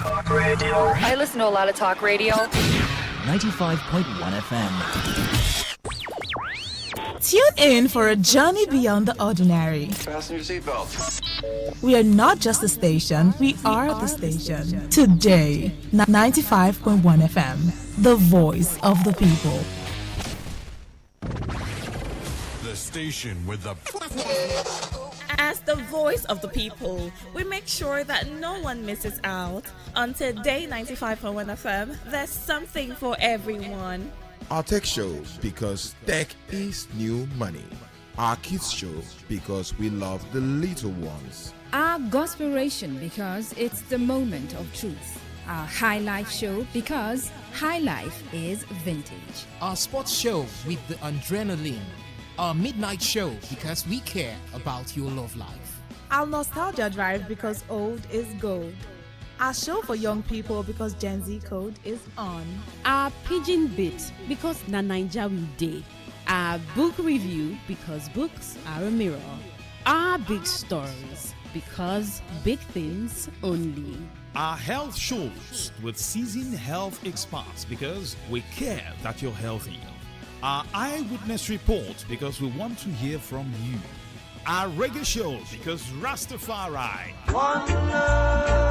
I listen to a lot of talk radio. 95.1 FM. Tune in for a journey beyond the ordinary. Fasten your seatbelts. We are not just a station, we are the station. Today, 95.1 FM, the voice of the people. The station with the... As the voice of the people, we make sure that no one misses out. On Today 95.1 FM, there's something for everyone. Our tech show, because tech is new money. Our kids show, because we love the little ones. Our Gospiration, because it's the moment of truth. Our High Life show, because high life is vintage. Our sports show with the adrenaline. Our midnight show, because we care about your love life. Our Nostalgia Drive, because old is gold. Our show for young people, because Gen Z code is on. Our Pidgin Bit, because na Naija we dey. Our book review, because books are a mirror. Our big stories, because big things only. Our health shows with seasoned health experts, because we care that you're healthy. Our eyewitness report, because we want to hear from you. Our reggae shows, because Rastafari. One love.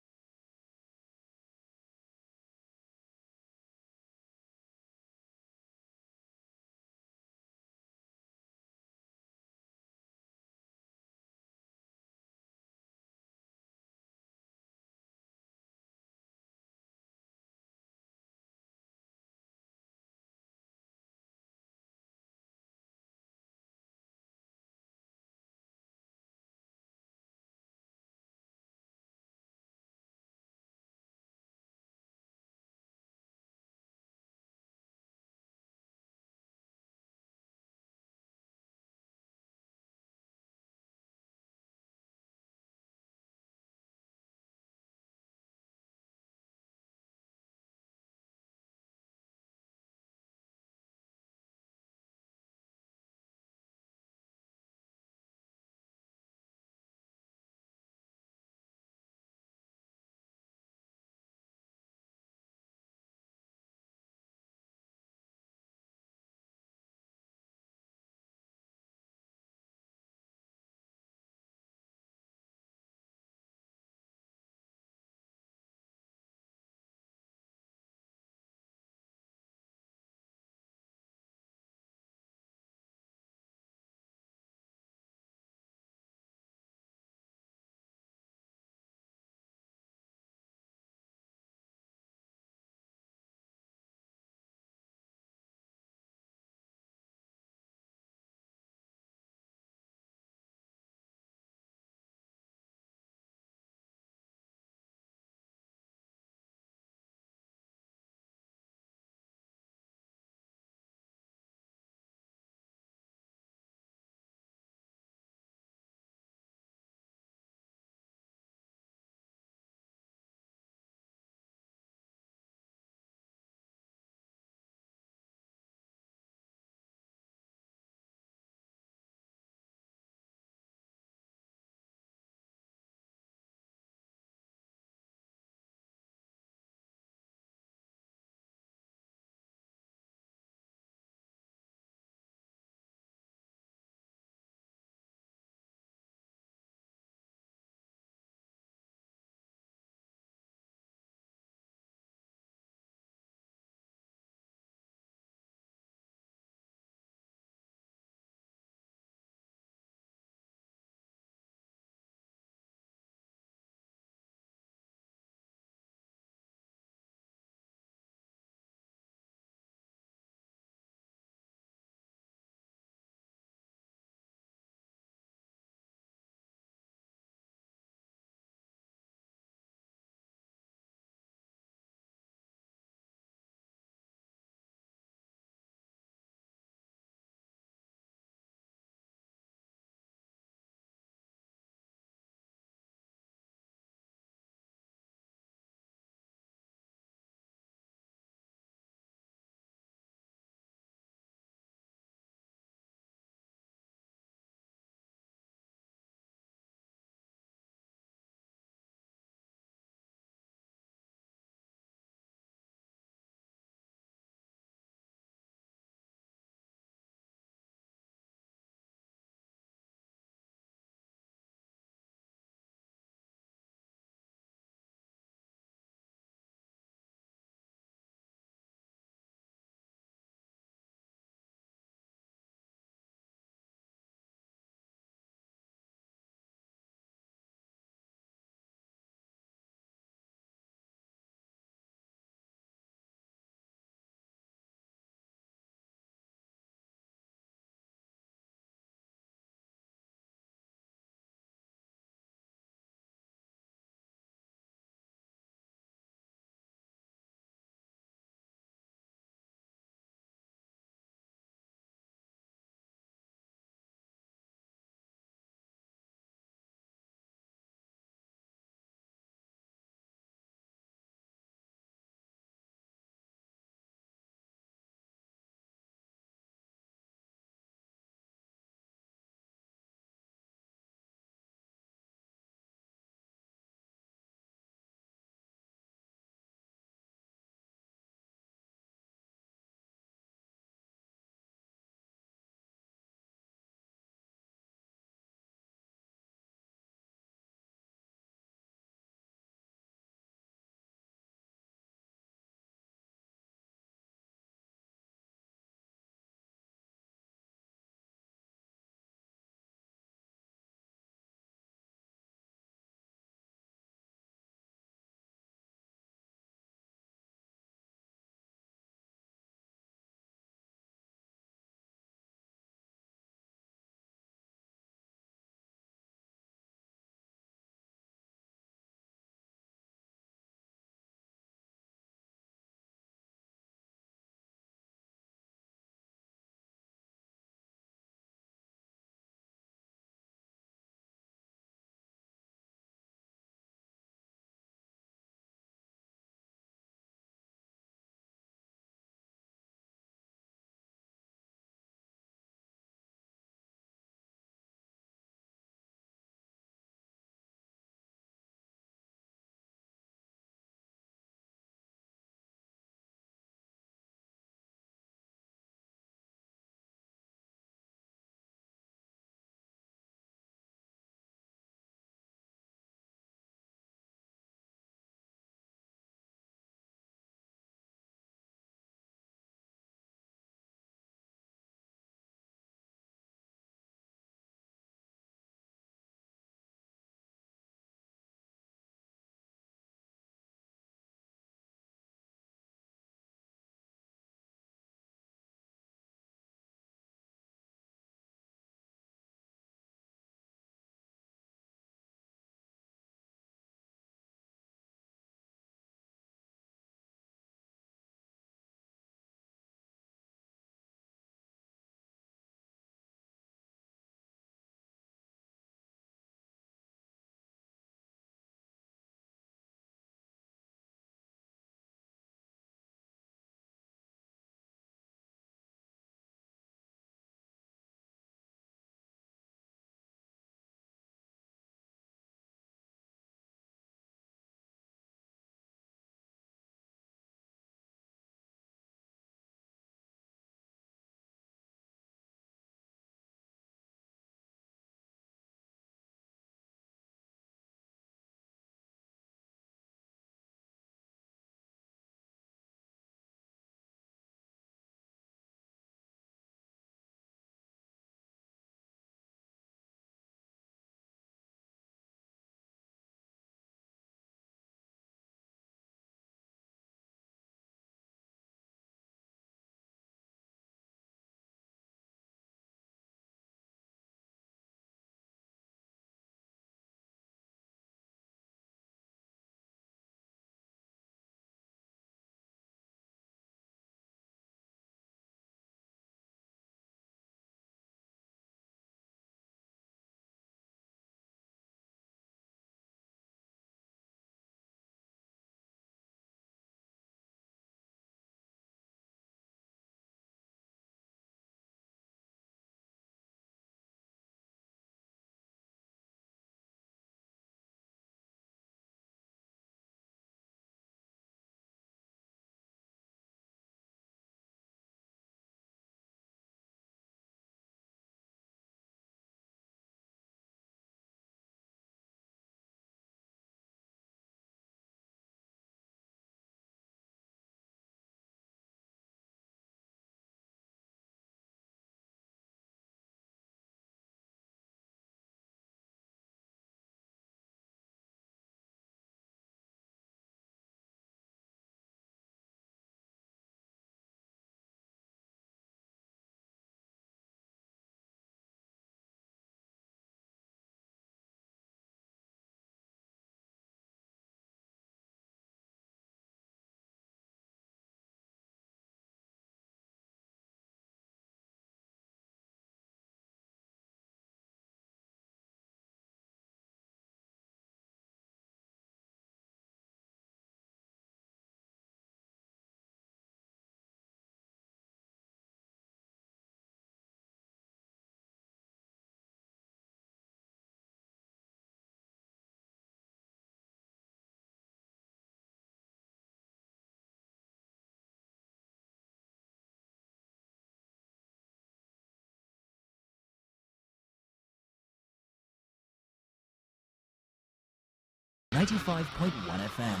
95.1 FM.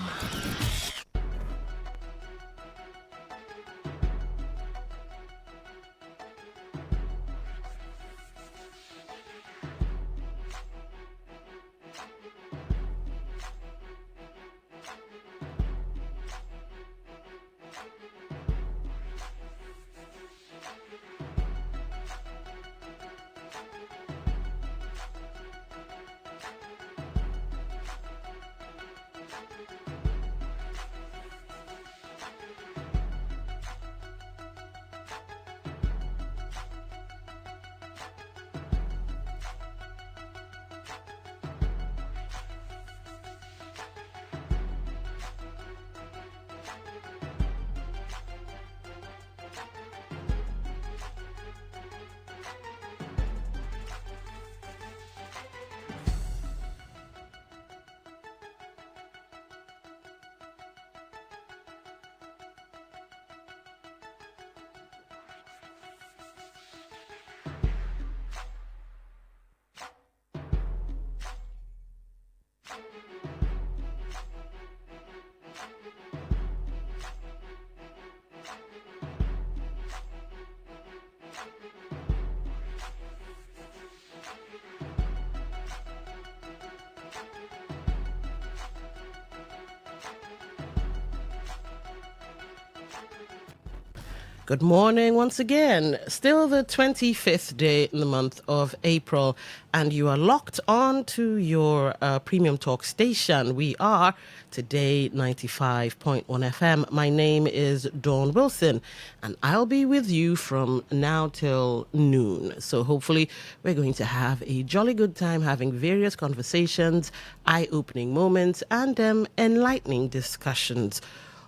Good morning once again. Still the 25th day in the month of April, and you are locked on to your premium talk station. We are Today 95.1 FM. My name is Dawn Wilson, and I'll be with you from now till noon. So hopefully we're going to have a jolly good time having various conversations, eye-opening moments, and enlightening discussions.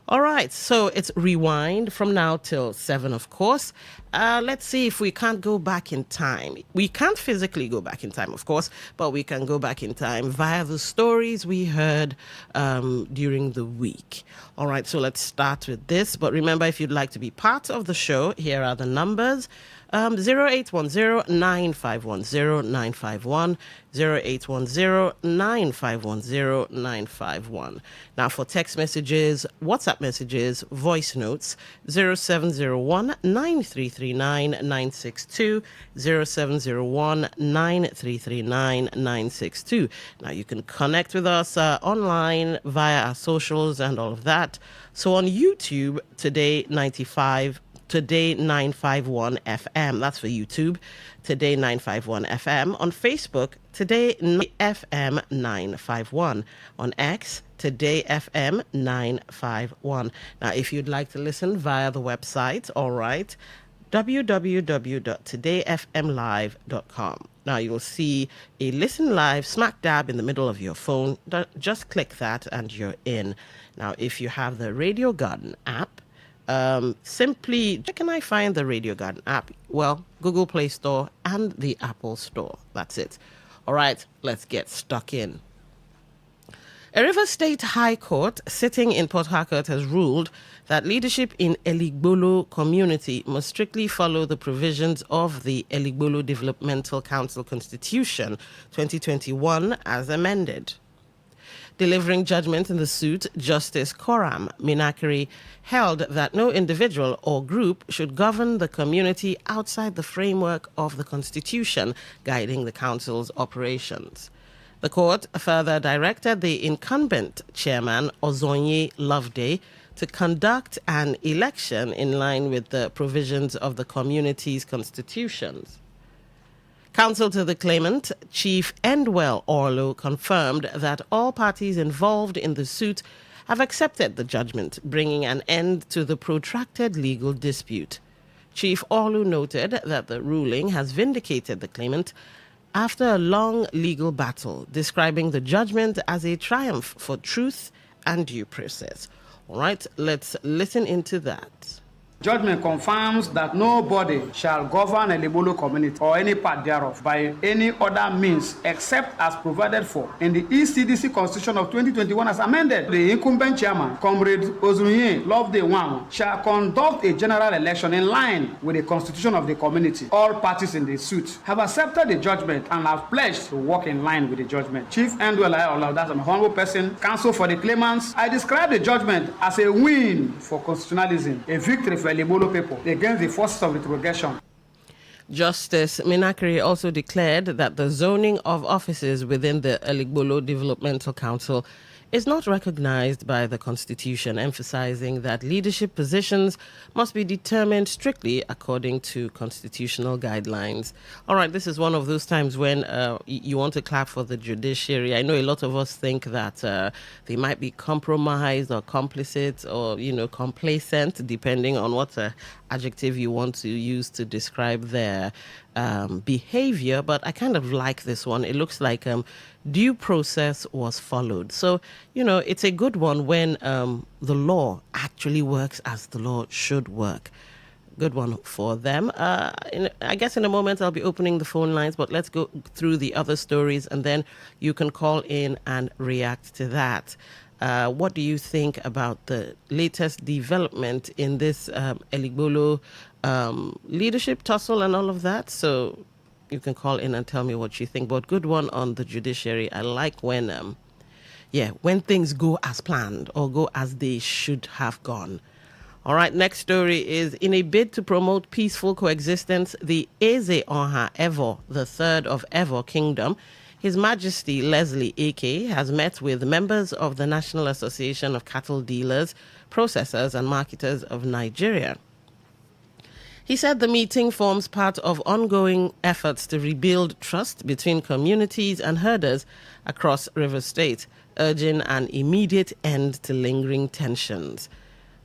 All right, so it's rewind from now till 7, of course. Let's see if we can't go back in time. We can't physically go back in time, of course, but we can go back in time via the stories we heard during the week. All right, so let's start with this. But remember, if you'd like to be part of the show, here are the numbers. 0810-951-0951, 0810-951-0951. Now for text messages, WhatsApp messages, voice notes, 0701-9339-962, 0701-9339-962. Now you can connect with us online via our socials and all of that. So on YouTube, Today 951 FM. That's for YouTube. Today 951 FM. On Facebook, Today FM 951. On X, Today FM 951. Now, if you'd like to listen via the website, all right, www.todayfmlive.com. Now, you'll see a listen live smack dab in the middle of your phone. Just click that and you're in. Now, if you have the Radio Garden app, simply, where can I find the Radio Garden app? Well, Google Play Store and the Apple Store. That's it. All right, let's get stuck in. A River State High Court sitting in Port Harcourt has ruled that leadership in Eligbolo community must strictly follow the provisions of the Eligbolo Developmental Council Constitution 2021 as amended. Delivering judgment in the suit, Justice Koram Minakiri held that no individual or group should govern the community outside the framework of the Constitution guiding the Council's operations. The court further directed the incumbent chairman, Ozonye Loveday, to conduct an election in line with the provisions of the community's constitutions. Counsel to the claimant, Chief Endwell Orlo, confirmed that all parties involved in the suit have accepted the judgment, bringing an end to the protracted legal dispute. Chief Orlo noted that the ruling has vindicated the claimant after a long legal battle, describing the judgment as a triumph for truth and due process. All right, let's listen into that. Judgment confirms that nobody shall govern a Libolo community or any part thereof by any other means except as provided for in the ECDC Constitution of 2021 as amended. The incumbent chairman, Comrade Ozunye Loveday Wang, shall conduct a general election in line with the constitution of the community. All parties in the suit have accepted the judgment and have pledged to work in line with the judgment. Chief Ndwela Ola, that's an honorable person, counsel for the claimants. I describe the judgment as a win for constitutionalism, a victory for Libolo people against the forces of retrogression. Justice Minakiri also declared that the zoning of offices within the Eligbolo Developmental Council is not recognized by the Constitution, emphasizing that leadership positions must be determined strictly according to constitutional guidelines. All right, this is one of those times when you want to clap for the judiciary. I know a lot of us think that they might be compromised or complicit or, complacent, depending on what adjective you want to use to describe their behavior, but I kind of like this one. It looks like due process was followed. So, it's a good one when the law actually works as the law should work. Good one for them. I guess in a moment I'll be opening the phone lines, but let's go through the other stories and then you can call in and react to that. What do you think about the latest development in this Eligbolo leadership tussle and all of that? So you can call in and tell me what you think. But good one on the judiciary. I like when things go as planned or go as they should have gone. All right, next story is in a bid to promote peaceful coexistence, the Eze Oha Evo, the third of Evo Kingdom, His Majesty Leslie Ake has met with members of the National Association of Cattle Dealers, Processors and Marketers of Nigeria. He said the meeting forms part of ongoing efforts to rebuild trust between communities and herders across Rivers State, urging an immediate end to lingering tensions.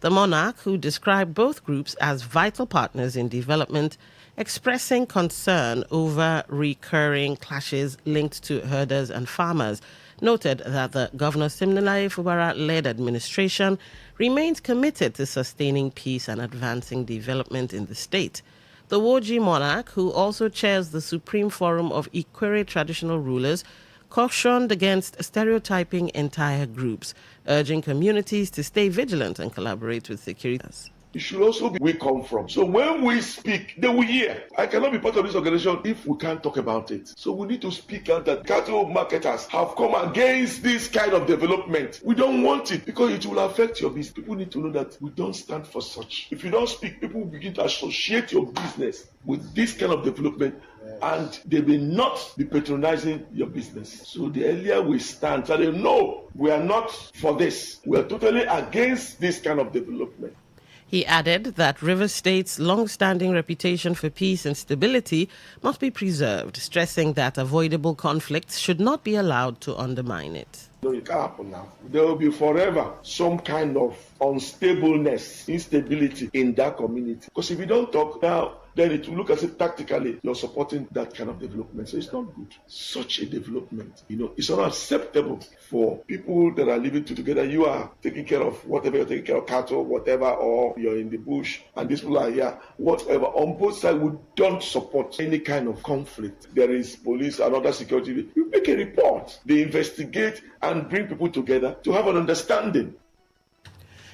The monarch, who described both groups as vital partners in development, expressing concern over recurring clashes linked to herders and farmers, noted that the Governor Siminalayi Fubara-led administration remains committed to sustaining peace and advancing development in the state. The Woji monarch, who also chairs the Supreme Forum of Ikwere traditional rulers, cautioned against stereotyping entire groups, urging communities to stay vigilant and collaborate with security. It should also be where we come from. So when we speak, they will hear. I cannot be part of this organization if we can't talk about it. So we need to speak out that cattle marketers have come against this kind of development. We don't want it because it will affect your business. People need to know that we don't stand for such. If you don't speak, people will begin to associate your business with this kind of development. And they will not be patronizing your business. So the earlier we stand, so they know we are not for this. We are totally against this kind of development. He added that Rivers State's long-standing reputation for peace and stability must be preserved, stressing that avoidable conflicts should not be allowed to undermine it. No, it can't happen now. There will be forever some kind of unstableness, instability in that community. Because if you don't talk now, then it will look as if tactically you're supporting that kind of development. So it's not good. Such a development, it's not acceptable for people that are living together. You are taking care of whatever, you're taking care of cattle, whatever, or you're in the bush, and these people are here, whatever. On both sides, we don't support any kind of conflict. There is police and other security. You make a report, they investigate and bring people together to have an understanding.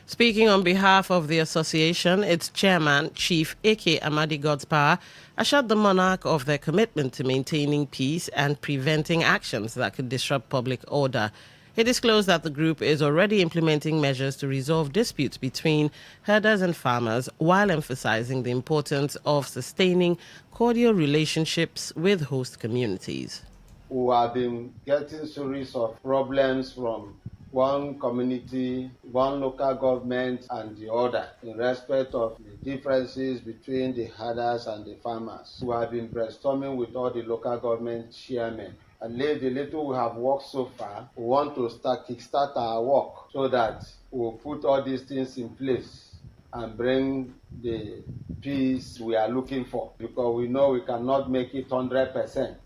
Speaking on behalf of the association, its chairman, Chief Ake Amadi Godspower, assured the monarch of their commitment to maintaining peace and preventing actions that could disrupt public order. He disclosed that the group is already implementing measures to resolve disputes between herders and farmers, while emphasizing the importance of sustaining cordial relationships with host communities. We have been getting series of problems from one community, one local government, and the other in respect of the differences between the herders and the farmers. We have been brainstorming with all the local government chairmen. And the little we have worked so far, we want to kickstart our work so that we'll put all these things in place and bring the peace we are looking for, because we know we cannot make it 100%.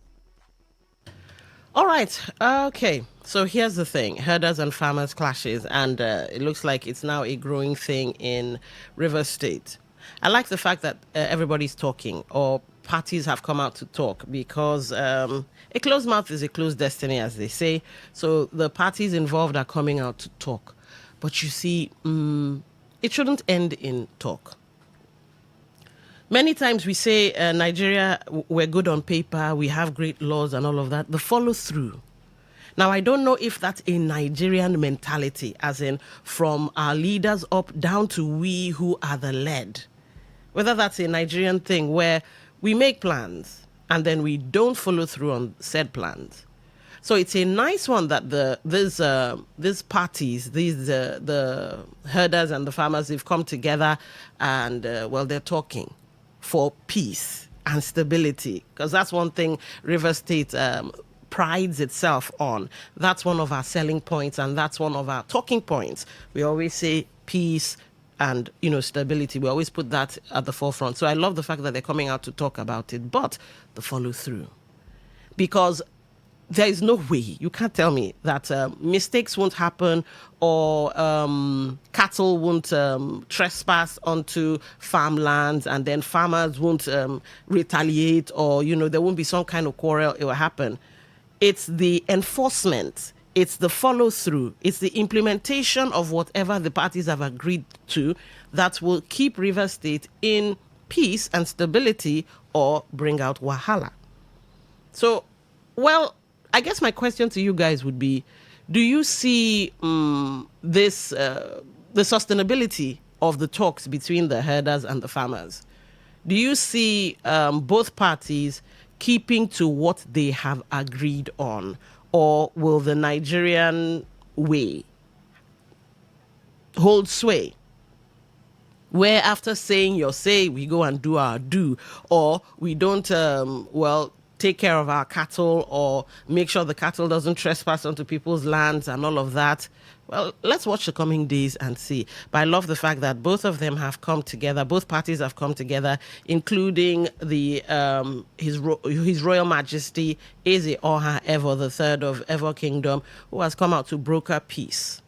All right. Okay. So here's the thing. Herders and farmers clashes, and it looks like it's now a growing thing in Rivers State. I like the fact that everybody's talking or parties have come out to talk because a closed mouth is a closed destiny, as they say. So the parties involved are coming out to talk. But you see, it shouldn't end in talk. Many times we say Nigeria, we're good on paper, we have great laws and all of that. The follow through. Now, I don't know if that's a Nigerian mentality, as in from our leaders up down to we who are the led. Whether that's a Nigerian thing where we make plans and then we don't follow through on said plans. So it's a nice one that these parties, the herders and the farmers, they've come together and they're talking for peace and stability, because that's one thing River State prides itself on. That's one of our selling points and that's one of our talking points. We always say peace and stability. We always put that at the forefront. So I love the fact that they're coming out to talk about it, but the follow through, because there is no way, you can't tell me that mistakes won't happen or cattle won't trespass onto farmlands and then farmers won't retaliate, or there won't be some kind of quarrel. It will happen. It's the enforcement, it's the follow through, it's the implementation of whatever the parties have agreed to that will keep River State in peace and stability or bring out wahala. So, I guess my question to you guys would be, do you see the sustainability of the talks between the herders and the farmers? Do you see both parties keeping to what they have agreed on, or will the Nigerian way hold sway, where after saying your say, we go and do our do, or we don't, take care of our cattle or make sure the cattle doesn't trespass onto people's lands and all of that? Well, let's watch the coming days and see. But I love the fact that both of them have come together. Both parties have come together, including the His Royal Majesty Eze Oha Evo III of Evo Kingdom, who has come out to broker peace.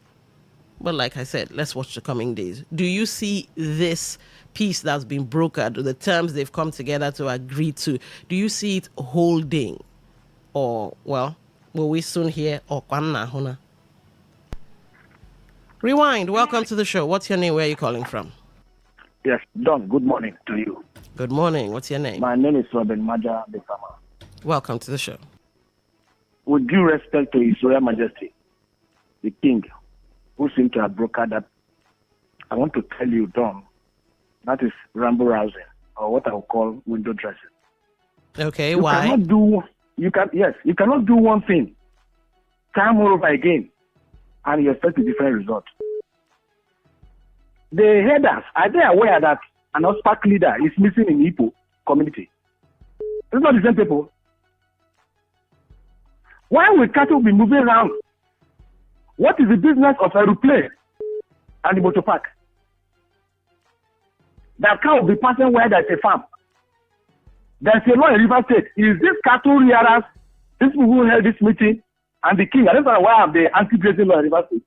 But like I said, let's watch the coming days. Do you see this peace that's been brokered, the terms they've come together to agree to, do you see it holding? Or, will we soon hear Okwanna Huna? Rewind, welcome to the show. What's your name? Where are you calling from? Yes, Don, good morning to you. Good morning. What's your name? My name is Robin Maja Besama. Welcome to the show. With due respect to His Royal Majesty, the King, who seemed to have brokered that, I want to tell you, Don, that is ramble rousing, or what I would call window dressing. Okay, why? You cannot do one thing, time over again, and you expect a different result. The headers, are they aware that an OSPAC leader is missing in Igbo community? It's not the same people. Why will cattle be moving around? What is the business of aeroplane and the motor park? That cow will be passing where there's a farm. There's a law in River State. Is this cattle rearers, these people who held this meeting, and the king? I don't know why have the anti-grazing law in River State.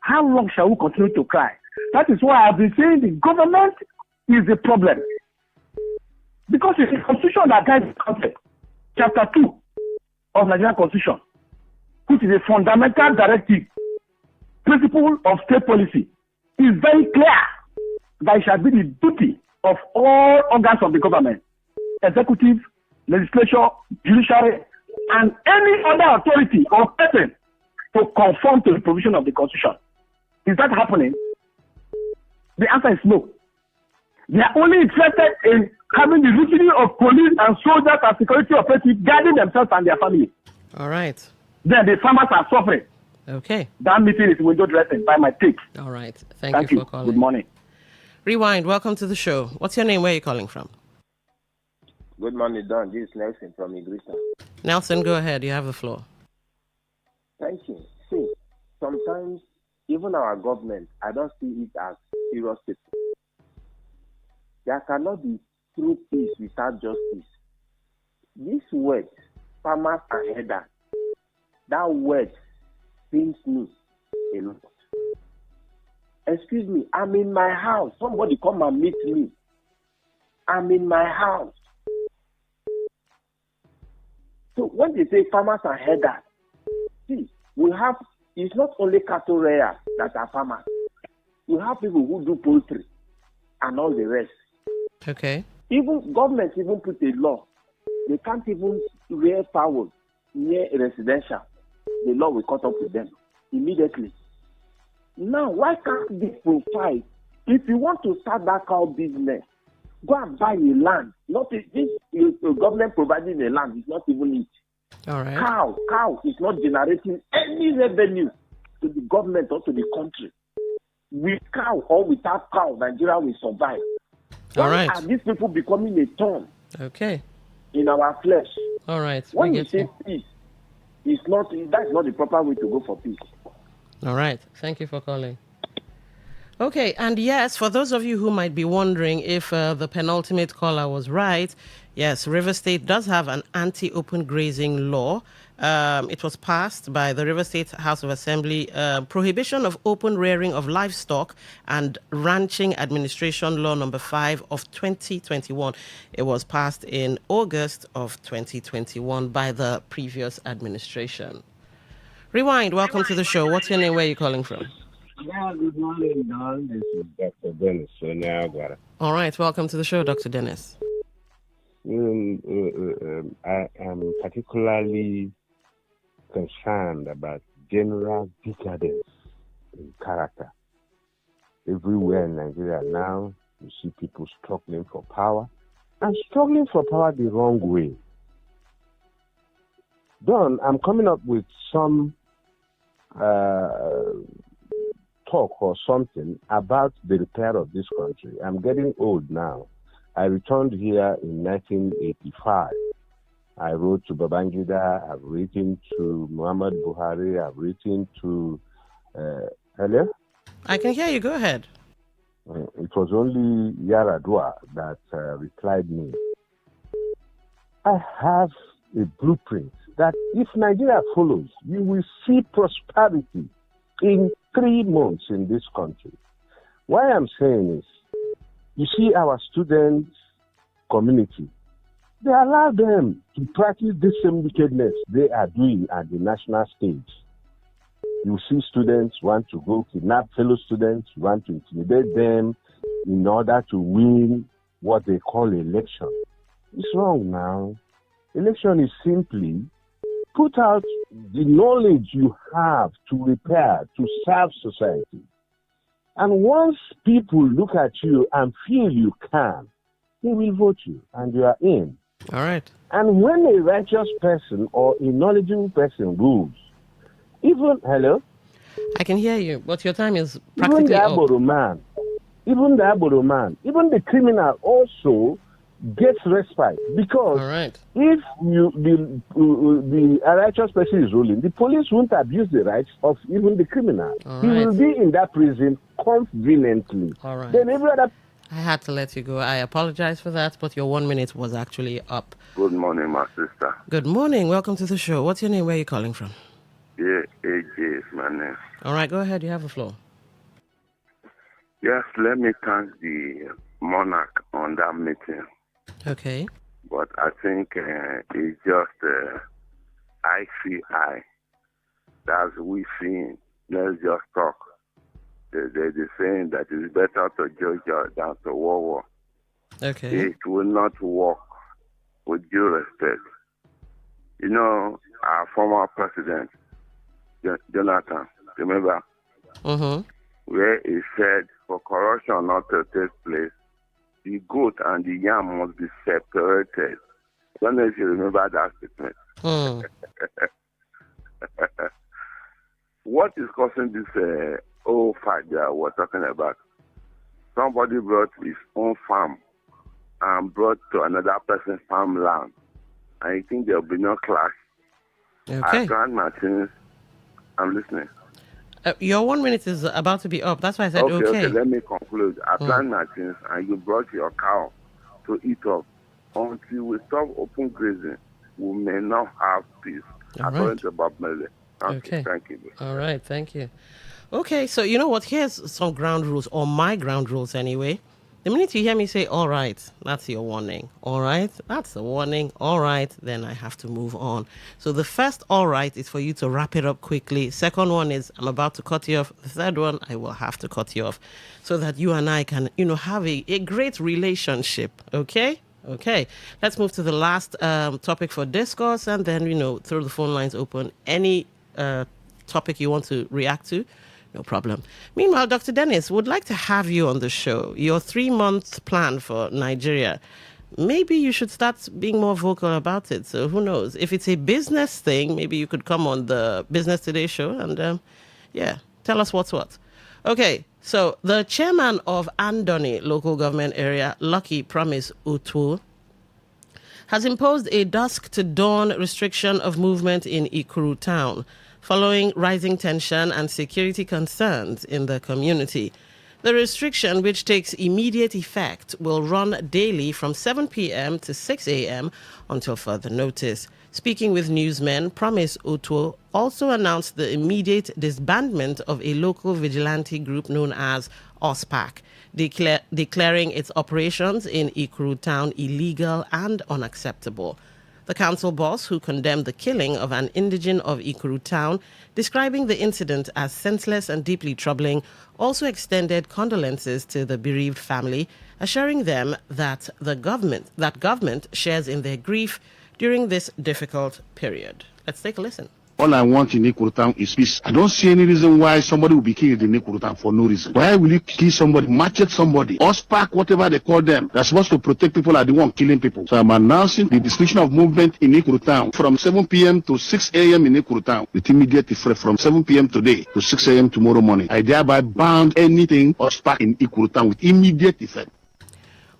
How long shall we continue to cry? That is why I've been saying the government is the problem. Because it's the constitution that guides the country. Chapter 2 of Nigerian Constitution, which is a fundamental directive, principle of state policy, is very clear that it shall be the duty of all organs of the government, executive, legislature, judiciary, and any other authority or person to conform to the provision of the Constitution. Is that happening? The answer is no. They are only interested in having the routine of police and soldiers and security operatives guarding themselves and their families. All right. Then the farmers are suffering. Okay. That meeting is window dressing by my take. All right. Thank you for calling. Good morning. Rewind. Welcome to the show. What's your name? Where are you calling from? Good morning, Don. This is Nelson from Igrita. Nelson, go ahead. You have the floor. Thank you. See, sometimes even our government, I don't see it as serious people. There cannot be true peace without justice. This word, farmers and headers, that word pains me a lot. Excuse me, I'm in my house. Somebody come and meet me. I'm in my house. So when they say farmers and herders, see, it's not only cattle rearers that are farmers. We have people who do poultry and all the rest. Okay. Even government even put a law. They can't even rear fowl near residential. The law will cut off with them immediately. Now, why can't this provide? If you want to start that cow business, go and buy a land. Not this government providing a land is not even it. All right. Cow is not generating any revenue to the government or to the country. With cow or without cow, Nigeria will survive. All right. Why are these people becoming a thorn? Okay. In our flesh. All right. When you say peace, that's not the proper way to go for peace. All right. Thank you for calling. Okay, and yes, for those of you who might be wondering if the penultimate caller was right, yes, River State does have an anti-open grazing law. It was passed by the River State House of Assembly, Prohibition of Open Rearing of Livestock and Ranching Administration Law Number 5 of 2021. It was passed in August of 2021 by the previous administration. Rewind, welcome to the show. What's your name? Where are you calling from? Yeah, good morning, Don. This is Dr. Dennis. So now I got it. All right, welcome to the show, Dr. Dennis. I am particularly concerned about general decadence in character. Everywhere in Nigeria now, you see people struggling for power and struggling for power the wrong way. Don, I'm coming up with some talk or something about the repair of this country. I'm getting old now. I returned here in 1985. I wrote to Babangida, I've written to Muhammad Buhari, I've written to... hello? I can hear you, go ahead. It was only Yaradua that replied me. I have a blueprint that if Nigeria follows, you will see prosperity in 3 months in this country. Why I'm saying is, you see our students' community, they allow them to practice the same wickedness they are doing at the national stage. You see students want to go kidnap fellow students, want to intimidate them in order to win what they call election. It's wrong now. Election is simply put out the knowledge you have to repair, to serve society. And once people look at you and feel you can, they will vote you and you are in. All right. And when a righteous person or a knowledgeable person rules, even, hello? I can hear you, but your time is practically even the up. Aboro man, even the criminal also gets respite, because if the righteous person is ruling, the police won't abuse the rights of even the criminal. He will be in that prison conveniently. All right. Then every other... I had to let you go. I apologize for that, but your 1 minute was actually up. Good morning, my sister. Good morning. Welcome to the show. What's your name? Where are you calling from? Yeah, AJ is my name. All right, go ahead. You have the floor. Yes, let me thank the monarch on that meeting. Okay. But I think it's just I see I. That's we seeing. Let's just talk. They're saying that it's better to judge than to war. Okay. It will not work, with due respect. You know, our former president, Jonathan, remember? Mm-hmm. Where he said for corruption not to take place, the goat and the yam must be separated. I don't know if you remember that statement. What is causing this old fight that we're talking about? Somebody brought his own farm and brought to another person's farmland. And you think there will be no clash? Okay. I plant my things. I'm listening. Your 1 minute is about to be up. That's why I said okay. Let me conclude. I plant my things and you brought your cow to eat up. Until we stop open grazing, we may not have peace. All according right. to Bob Marley. Okay. Thank you. All right. Thank you. Okay, so you know what? Here's some ground rules, or my ground rules anyway. The minute you hear me say, all right, that's your warning. All right, that's the warning. All right, then I have to move on. So the first all right is for you to wrap it up quickly. Second one is I'm about to cut you off. The third one, I will have to cut you off so that you and I can, have a great relationship. Okay? Okay. Let's move to the last topic for discourse and then, throw the phone lines open. Any topic you want to react to, no problem. Meanwhile, Dr. Dennis, would like to have you on the show. Your 3-month plan for Nigeria. Maybe you should start being more vocal about it. So who knows? If it's a business thing, maybe you could come on the Business Today show and, tell us what's what. Okay, so the chairman of Andoni local government area, Lucky Promise Utu, has imposed a dusk to dawn restriction of movement in Ikuru town, following rising tension and security concerns in the community. The restriction, which takes immediate effect, will run daily from 7 p.m. to 6 a.m. until further notice. Speaking with newsmen, Promise Utu also announced the immediate disbandment of a local vigilante group known as OSPAC, declaring its operations in Ikuru town illegal and unacceptable. The council boss, who condemned the killing of an indigene of Ikuru town, describing the incident as senseless and deeply troubling, also extended condolences to the bereaved family, assuring them that government shares in their grief during this difficult period. Let's take a listen. All I want in Ikuru town is peace. I don't see any reason why somebody will be killed in Ikuru town for no reason. Why will you kill somebody, machete somebody, or spark, whatever they call them? They're supposed to protect people, are the one killing people. So I'm announcing the restriction of movement in Ikuru town from 7 p.m. to 6 a.m. in Ikuru town with immediate effect from 7 p.m. today to 6 a.m. tomorrow morning. I thereby ban anything or spark in Ikuru town with immediate effect.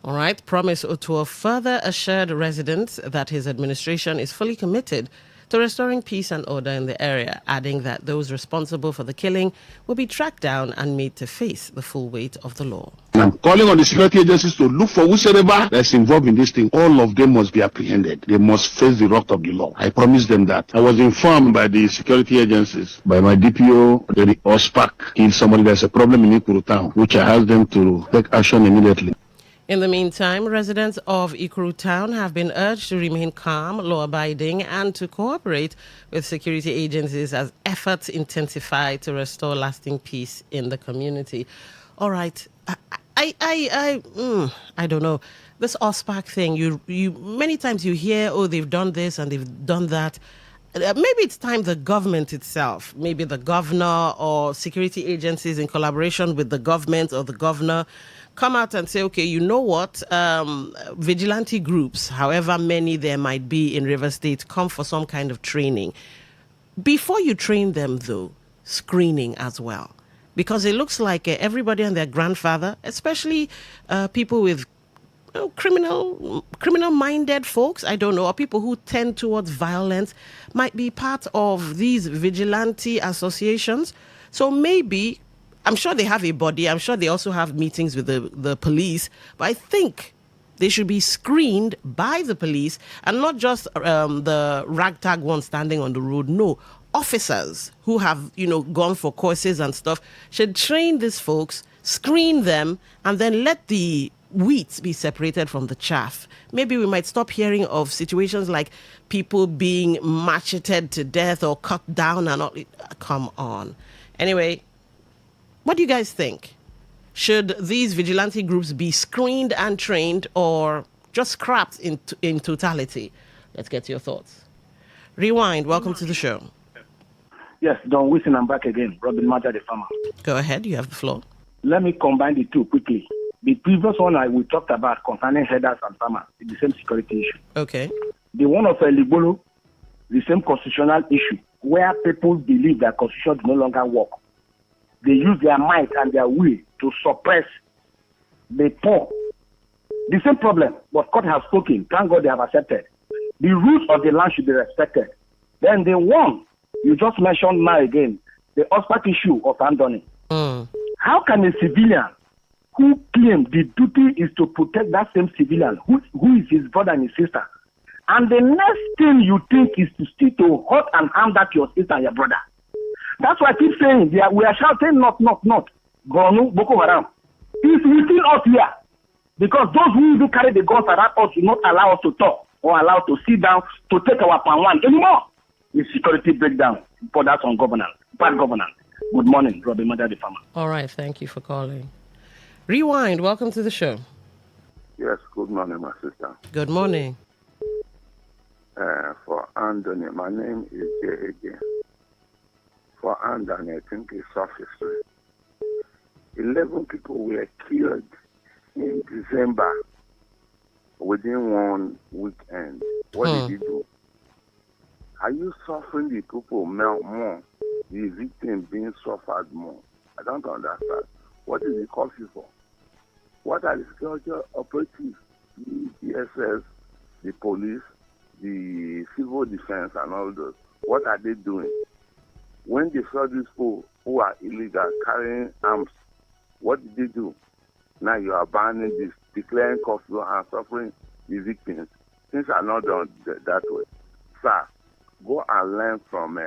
All right. Promise Utu further assured residents that his administration is fully committed to restoring peace and order in the area, adding that those responsible for the killing will be tracked down and made to face the full weight of the law. I'm calling on the security agencies to look for whosoever that's involved in this thing. All of them must be apprehended. They must face the wrath of the law. I promise them that. I was informed by the security agencies, by my DPO, that the OSPAC killed somebody. There's a problem in Ikuru town, which I asked them to take action immediately. In the meantime, residents of Ikuru town have been urged to remain calm, law-abiding, and to cooperate with security agencies as efforts intensify to restore lasting peace in the community. All right, I don't know. This OSPAC thing, you many times you hear, oh, they've done this and they've done that. Maybe it's time the government itself, maybe the governor or security agencies in collaboration with the government or the governor, come out and say, okay, you know what, vigilante groups, however many there might be in River State, come for some kind of training. Before you train them, though, screening as well. Because it looks like everybody and their grandfather, especially people with criminal-minded folks, I don't know, or people who tend towards violence, might be part of these vigilante associations. So maybe, I'm sure they have a body, I'm sure they also have meetings with the police, but I think they should be screened by the police and not just the ragtag one standing on the road. No, officers who have, gone for courses and stuff should train these folks, screen them, and then let the wheat be separated from the chaff. Maybe we might stop hearing of situations like people being macheted to death or cut down and all. Come on. Anyway, what do you guys think? Should these vigilante groups be screened and trained or just scrapped in totality? Let's get your thoughts. Rewind. Welcome to the show. Yes, Don Wilson, I'm back again. Robin Matter, the farmer. Go ahead. You have the floor. Let me combine the two quickly. The previous one we talked about concerning headers and farmers is the same security issue. Okay. The one of Libolo, the same constitutional issue, where people believe that constitution no longer work. They use their might and their will to suppress the poor. The same problem, but court has spoken. Thank God they have accepted. The rules of the land should be respected. Then the one you just mentioned now again, the OSPAC issue of Andoni. How can a civilian who claims the duty is to protect that same civilian who is his brother and his sister, and the next thing you think is to still to hurt and harm that your sister and your brother? That's why I keep saying we are shouting not. Gonu, Boko Haram. It's within us here. Because those who do carry the guns around us will not allow us to talk or allow us to sit down to take our pan one anymore. It's security breakdown for that on governance, bad governance. Good morning, Robin Mother the farmer. All right, thank you for calling. Rewind, welcome to the show. Yes, good morning, my sister. Good morning. For Anthony, my name is Jay again. For Anthony, I think it's soft history. 11 people were killed in December within one weekend. What did he do? Are you suffering the people more? The victim being suffered more? I don't understand. What is the cause for? What are the security operatives, the DSS, the police, the civil defense, and all those? What are they doing? When they saw these people who are illegal carrying arms, what did they do? Now you are banning this, declaring curfew and suffering the victims. Things are not done that way. Sir, go and learn from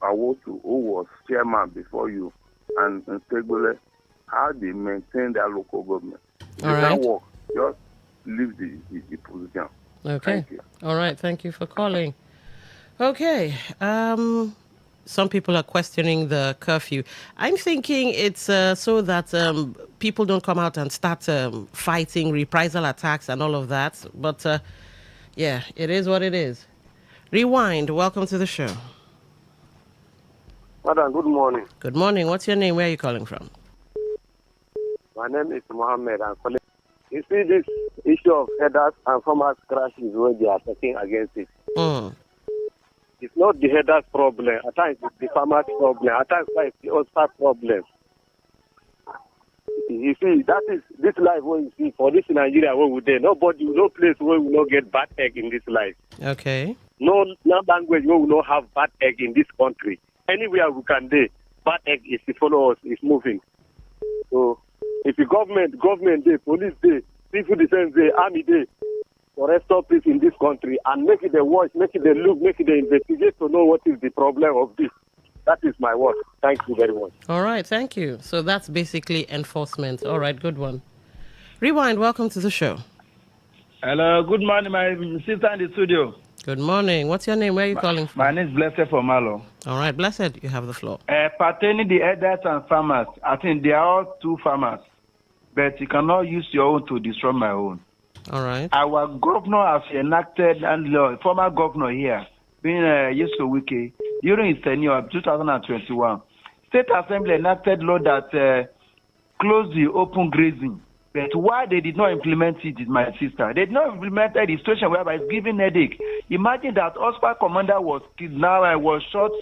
Awotu, who was chairman before you, and Tegbole, how they maintain their local government. If All they right. can't work, just leave the position. Okay. Thank you. All right. Thank you for calling. Okay. Some people are questioning the curfew. I'm thinking it's so that people don't come out and start fighting reprisal attacks and all of that. But yeah, it is what it is. Rewind. Welcome to the show. Madam, good morning. Good morning. What's your name? Where are you calling from? My name is Mohammed. I'm calling. You see this issue of headers and farmers crashes where they are talking against it. It's not the headers problem. At times it's the farmers problem. At times it's the Oscar problem. You see, that is this life where you see for this Nigeria where we're there. Nobody, no place where we not get bad egg in this life. Okay. No language where we not have bad egg in this country. Anywhere we can do, bad egg is to follow us, is moving. So if the government day, police day, civil defense day, army day, to restore peace in this country and make it a watch, make it a look, make it a investigate to know what is the problem of this. That is my word. Thank you very much. All right. Thank you. So that's basically enforcement. All right. Good one. Rewind. Welcome to the show. Hello. Good morning, my sister in the studio. Good morning. What's your name? Where are you calling from? My name is Blessed from Malo. All right. Blessed, you have the floor. Pertaining the elders and farmers, I think they are all two farmers. But you cannot use your own to destroy my own. All right. Our governor has enacted and law, former governor here, being Yeso Wike, during his tenure of 2021. State Assembly enacted law that closed the open grazing. But why they did not implement it is my sister. They did not implement the situation whereby it's giving headache. Imagine that Oscar commander was kidnapped, was shot,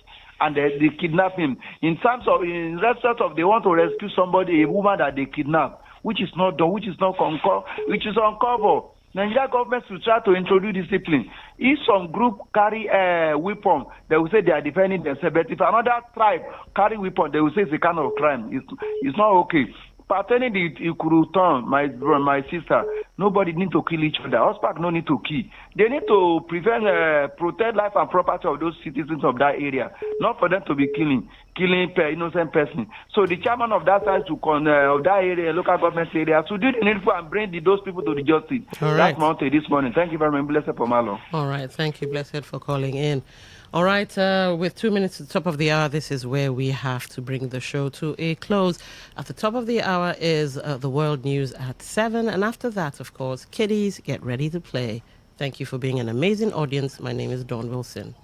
and they kidnapped him. In respect of they want to rescue somebody, a woman that they kidnapped, which is not done, which is uncovered. Nigeria government should try to introduce discipline. If some group carry a weapon, they will say they are defending themselves. But if another tribe carry weapon, they will say it's a kind of crime. It's not okay. Pertaining the Ikuruton, my sister, nobody need to kill each other. Ospak no need to kill. They need to protect life and property of those citizens of that area, not for them to be killing innocent person. So the chairman of that side of that area, local government area, to do the needful and bring those people to the justice. All right. That's Monte this morning. Thank you very much. Blessed Pomalo. All right. Thank you, Blessed, for calling in. All right, with 2 minutes to the top of the hour, this is where we have to bring the show to a close. At the top of the hour is the world news at 7. And after that, of course, kiddies, get ready to play. Thank you for being an amazing audience. My name is Dawn Wilson.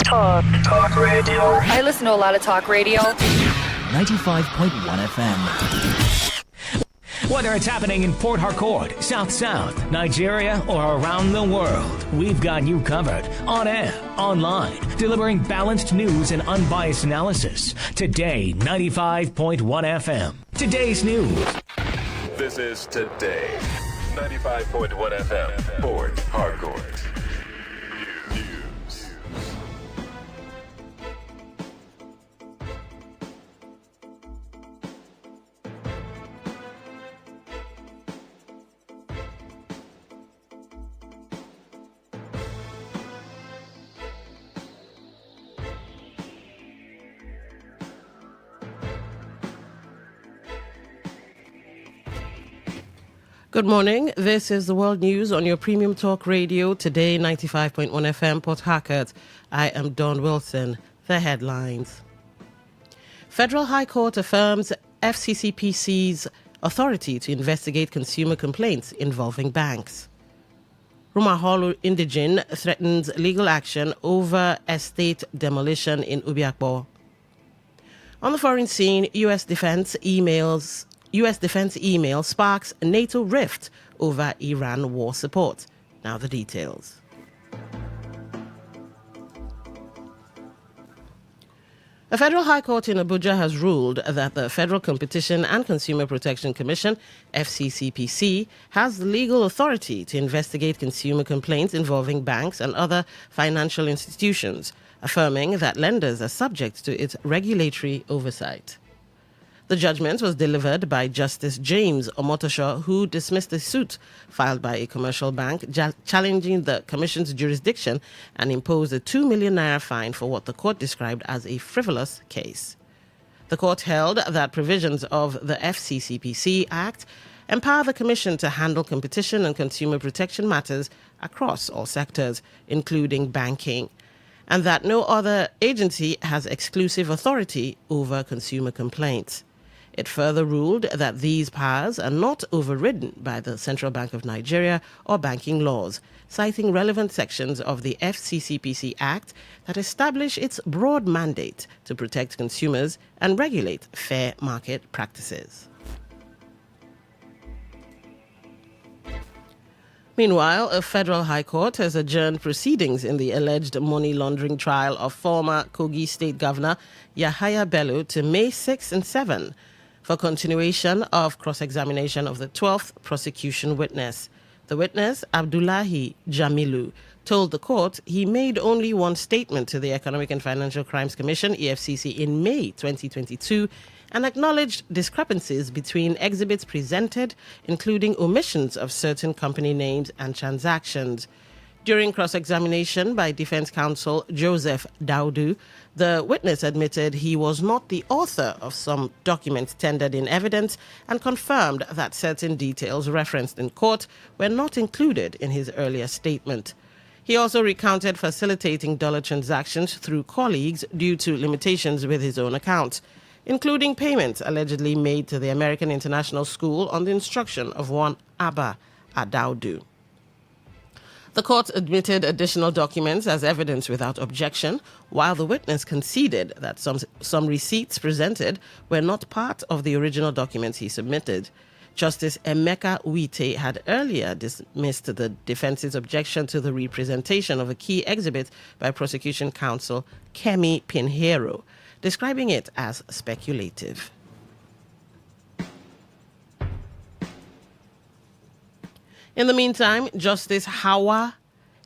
Talk radio. I listen to a lot of talk radio. 95.1 FM. Whether it's happening in Port Harcourt, South South, Nigeria, or around the world, we've got you covered. On air, online, delivering balanced news and unbiased analysis. Today, 95.1 FM. Today's news. This is Today. 95.1 FM. Port Harcourt. News. Good morning. This is the World News on your Premium Talk Radio, Today 95.1 FM, Port Harcourt. I am Dawn Wilson. The headlines. Federal High Court affirms FCCPC's authority to investigate consumer complaints involving banks. Rumaholu Indigen threatens legal action over estate demolition in Ubiakbo. On the foreign scene, U.S. defense email sparks NATO rift over Iran war support. Now the details. A federal high court in Abuja has ruled that the Federal Competition and Consumer Protection Commission, FCCPC, has the legal authority to investigate consumer complaints involving banks and other financial institutions, affirming that lenders are subject to its regulatory oversight. The judgment was delivered by Justice James Omotosho, who dismissed a suit filed by a commercial bank challenging the Commission's jurisdiction and imposed a 2 million naira fine for what the court described as a frivolous case. The court held that provisions of the FCCPC Act empower the Commission to handle competition and consumer protection matters across all sectors, including banking, and that no other agency has exclusive authority over consumer complaints. It further ruled that these powers are not overridden by the Central Bank of Nigeria or banking laws, citing relevant sections of the FCCPC Act that establish its broad mandate to protect consumers and regulate fair market practices. Meanwhile, a federal high court has adjourned proceedings in the alleged money laundering trial of former Kogi State Governor Yahaya Bello to May 6 and 7 for continuation of cross-examination of the 12th prosecution witness. The witness, Abdullahi Jamilu, told the court he made only one statement to the Economic and Financial Crimes Commission, EFCC, in May 2022 and acknowledged discrepancies between exhibits presented, including omissions of certain company names and transactions. During cross-examination by defense counsel Joseph Daudu, the witness admitted he was not the author of some documents tendered in evidence and confirmed that certain details referenced in court were not included in his earlier statement. He also recounted facilitating dollar transactions through colleagues due to limitations with his own account, including payments allegedly made to the American International School on the instruction of one Abba Adaudu. The court admitted additional documents as evidence without objection, while the witness conceded that some receipts presented were not part of the original documents he submitted. Justice Emeka Wite had earlier dismissed the defense's objection to the representation of a key exhibit by prosecution counsel Kemi Pinheiro, describing it as speculative. In the meantime, Justice Hawa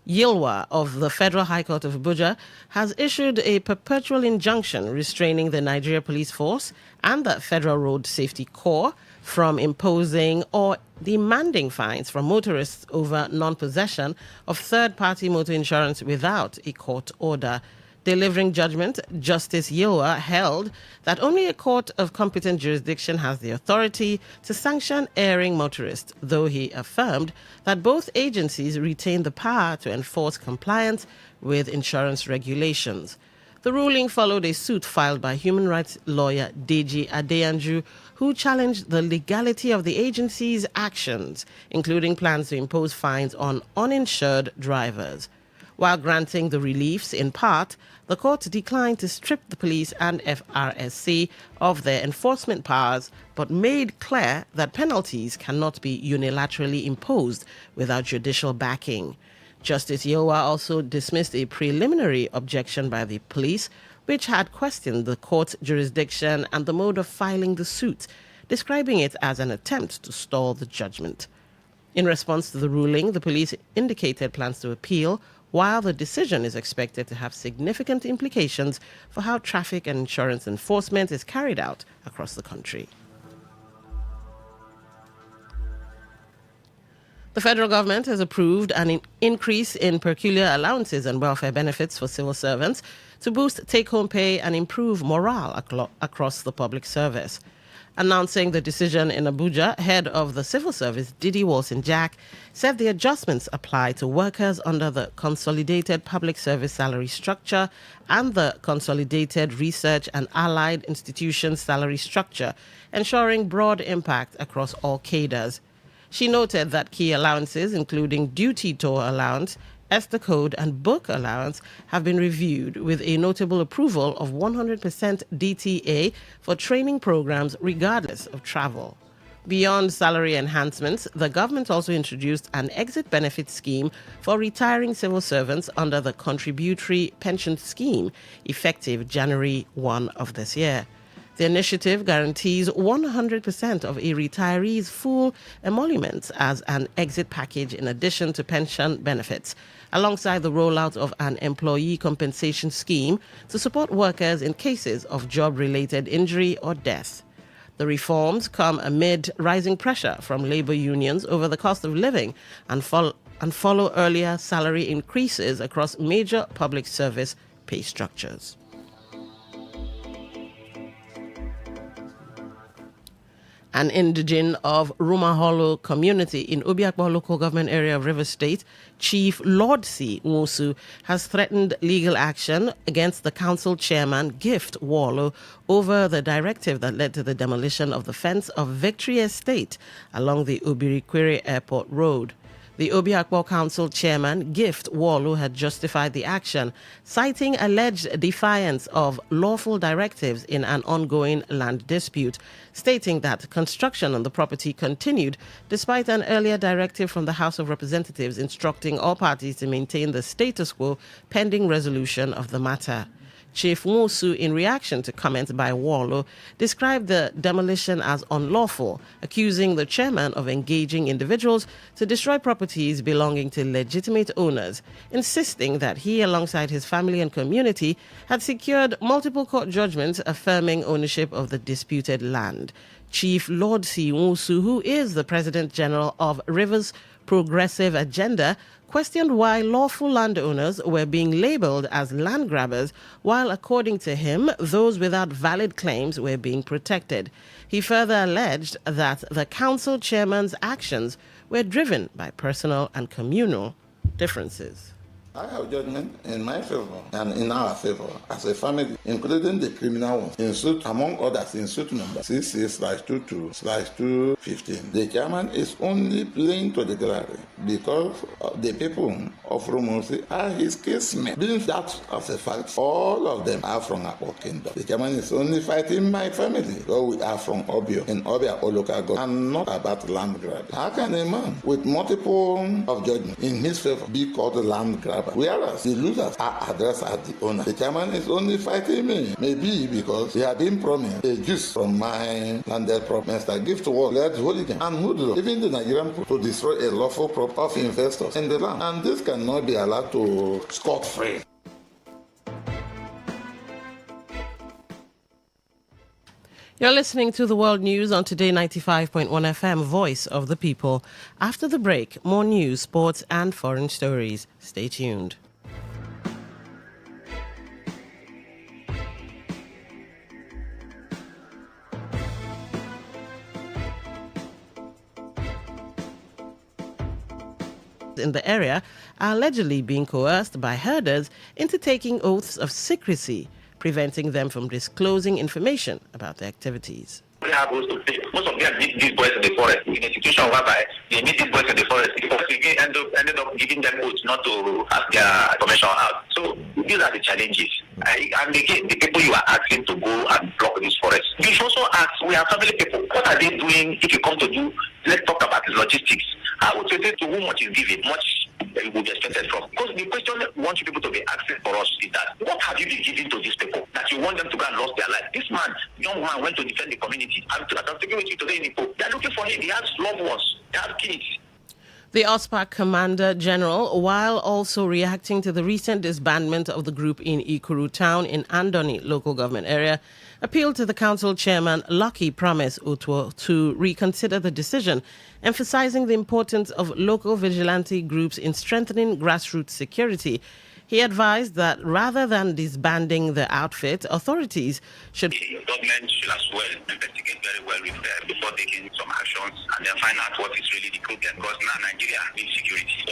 Yilwa of the Federal High Court of Abuja has issued a perpetual injunction restraining the Nigeria Police Force and the Federal Road Safety Corps from imposing or demanding fines from motorists over non-possession of third-party motor insurance without a court order. Delivering judgment, Justice Yilwa held that only a court of competent jurisdiction has the authority to sanction erring motorists, though he affirmed that both agencies retain the power to enforce compliance with insurance regulations. The ruling followed a suit filed by human rights lawyer Deji Adeyanju, who challenged the legality of the agency's actions, including plans to impose fines on uninsured drivers. While granting the reliefs in part, the court declined to strip the police and FRSC of their enforcement powers, but made clear that penalties cannot be unilaterally imposed without judicial backing. Justice Yowa also dismissed a preliminary objection by the police, which had questioned the court's jurisdiction and the mode of filing the suit, describing it as an attempt to stall the judgment. In response to the ruling, the police indicated plans to appeal, while the decision is expected to have significant implications for how traffic and insurance enforcement is carried out across the country. The federal government has approved an increase in peculiar allowances and welfare benefits for civil servants to boost take-home pay and improve morale across the public service. Announcing the decision in Abuja, head of the civil service, Didi Wilson-Jack, said the adjustments apply to workers under the Consolidated Public Service Salary Structure and the Consolidated Research and Allied Institutions Salary Structure, ensuring broad impact across all cadres. She noted that key allowances, including duty tour allowance, Esther Code and book allowance, have been reviewed with a notable approval of 100% DTA for training programs regardless of travel. Beyond salary enhancements, the government also introduced an exit benefit scheme for retiring civil servants under the Contributory Pension Scheme, effective January 1 of this year. The initiative guarantees 100% of a retiree's full emoluments as an exit package in addition to pension benefits, alongside the rollout of an employee compensation scheme to support workers in cases of job-related injury or death. The reforms come amid rising pressure from labor unions over the cost of living and follow earlier salary increases across major public service pay structures. An indigene of Rumaholo community in Obiakpo local government area of Rivers State, Chief Lord C. Nwosu, has threatened legal action against the council chairman, Gift Wallo, over the directive that led to the demolition of the fence of Victory Estate along the Obirikwere Airport Road. The Obiakpo Council chairman, Gift Wallo, had justified the action, citing alleged defiance of lawful directives in an ongoing land dispute, stating that construction on the property continued despite an earlier directive from the House of Representatives instructing all parties to maintain the status quo pending resolution of the matter. Chief Nwosu, in reaction to comments by Wallo, described the demolition as unlawful, accusing the chairman of engaging individuals to destroy properties belonging to legitimate owners, insisting that he, alongside his family and community, had secured multiple court judgments affirming ownership of the disputed land. Chief Lord C. Nwosu, who is the President General of Rivers Progressive Agenda, questioned why lawful landowners were being labeled as land grabbers, while, according to him, those without valid claims were being protected. He further alleged that the council chairman's actions were driven by personal and communal differences. I have judgment in my favor and in our favor as a family, including the criminal ones, in suit, among others, in suit number 66/22/215. The chairman is only playing to the gallery because the people of Rumusi are his casemen. Being that as a fact, all of them are from our kingdom. The chairman is only fighting my family, though we are from Obio, in Obia or local government, and not about land grab. How can a man with multiple of judgment in his favor be called a land grabber? Whereas the losers are addressed as the owner. The chairman is only fighting me. Maybe because he had been promised a juice from my landed property. Mr. Gift War led hooligan and hoodlum, even the Nigerian people, to destroy a lawful property of investors in the land. And this cannot be allowed to scot-free. You're listening to the World News on Today 95.1 FM, Voice of the People. After the break, more news, sports, and foreign stories. Stay tuned. In the area are allegedly being coerced by herders into taking oaths of secrecy, preventing them from disclosing information about their activities. They have those to pay. Most of them meet these boys in the forest in a situation whereby they meet these boys in the forest because we ended up giving them oaths not to ask their information out. So these are the challenges. And again, the people you are asking to go and block these forests. You should also ask, we are family people, what are they doing if you come to do? Let's talk about the logistics. I would say to whom much is given, much will be expected from. Because the question we want you people to be asking for us is that, what have you been giving to these people that you want them to go and lose their life? This man, young man, went to defend the community. I'm speaking with you today in Ipo. They're looking for him. He has loved ones. They have kids. The OSPAC Commander General, while also reacting to the recent disbandment of the group in Ikuru Town in Andoni local government area, appealed to the council chairman Lucky Promise Utwo to reconsider the decision, emphasizing the importance of local vigilante groups in strengthening grassroots security. He advised that rather than disbanding the outfit, authorities should... The government should as well investigate very well with before taking some actions and then find out what is really the problem. Because now Nigeria needs security.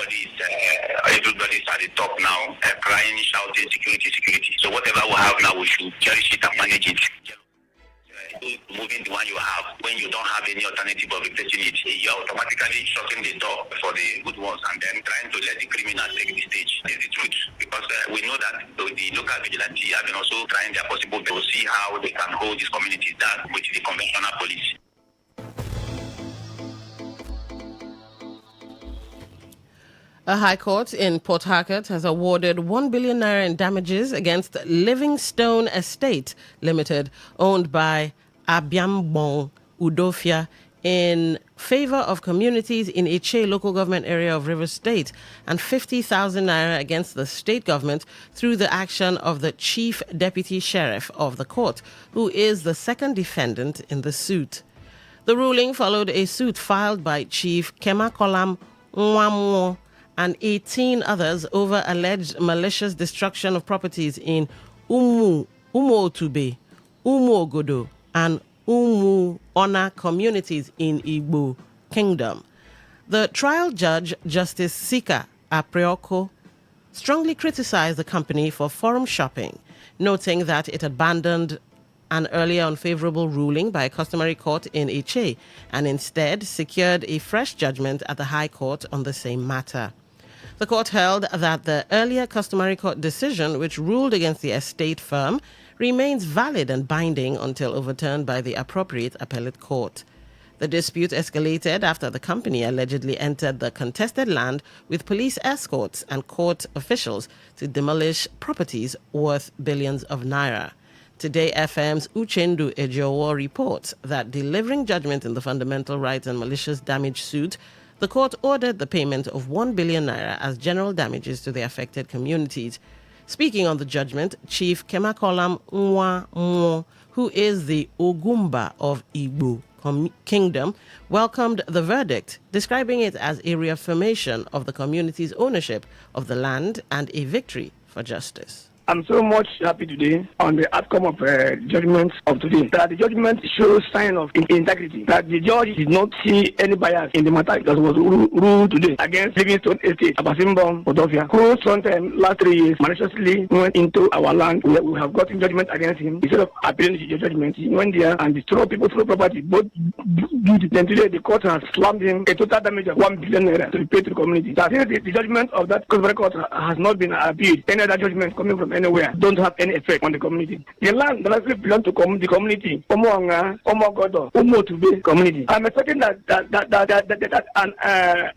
Everybody's at the top now, crying, shouting, security, security. So whatever we have now, we should cherish it and manage it. Moving the one you have when you don't have any alternative of replacing it, you are automatically shutting the door for the good ones and then trying to let the criminal take the stage. Is the truth, because we know that the local vigilante have been also trying their possible to see how they can hold these communities down with the conventional police. A high court in Port Harcourt has awarded 1 billion naira in damages against Livingstone Estate Limited, owned by Abiambong Udofia, in favor of communities in Iche local government area of Rivers State, and 50,000 naira against the state government through the action of the Chief Deputy Sheriff of the court, who is the second defendant in the suit. The ruling followed a suit filed by Chief Kemakolam Nwamwo and 18 others over alleged malicious destruction of properties in Umuotube, Umuogodo, and Umuona communities in Igbo Kingdom. The trial judge, Justice Sika Aprioko, strongly criticized the company for forum shopping, noting that it abandoned an earlier unfavorable ruling by a customary court in Iche and instead secured a fresh judgment at the High Court on the same matter. The court held that the earlier customary court decision, which ruled against the estate firm, remains valid and binding until overturned by the appropriate appellate court. The dispute escalated after the company allegedly entered the contested land with police escorts and court officials to demolish properties worth billions of naira. Today FM's Uchendu Ejowo reports that delivering judgment in the fundamental rights and malicious damage suit, the court ordered the payment of 1 billion naira as general damages to the affected communities. Speaking on the judgment, Chief Kemakolam Nwamwo, who is the Ogumba of Igbo Kingdom, welcomed the verdict, describing it as a reaffirmation of the community's ownership of the land and a victory for justice. I'm so much happy today on the outcome of judgment of today. That the judgment shows sign of integrity. That the judge did not see any bias in the matter that was ruled today against Livingstone Estate, Abasimbon, Odofia, who sometime last 3 years maliciously went into our land. We have gotten judgment against him. Instead of appealing to the judgment, he went there and destroyed people through property. Both due then today the court has slammed him a total damage of 1 billion naira to be paid to the community. That since the judgment of that court has not been appealed, any other judgment coming from anywhere don't have any effect on the community. The land that actually belongs to the community, Omoanga, Omogodo, Umotube community. I'm expecting that an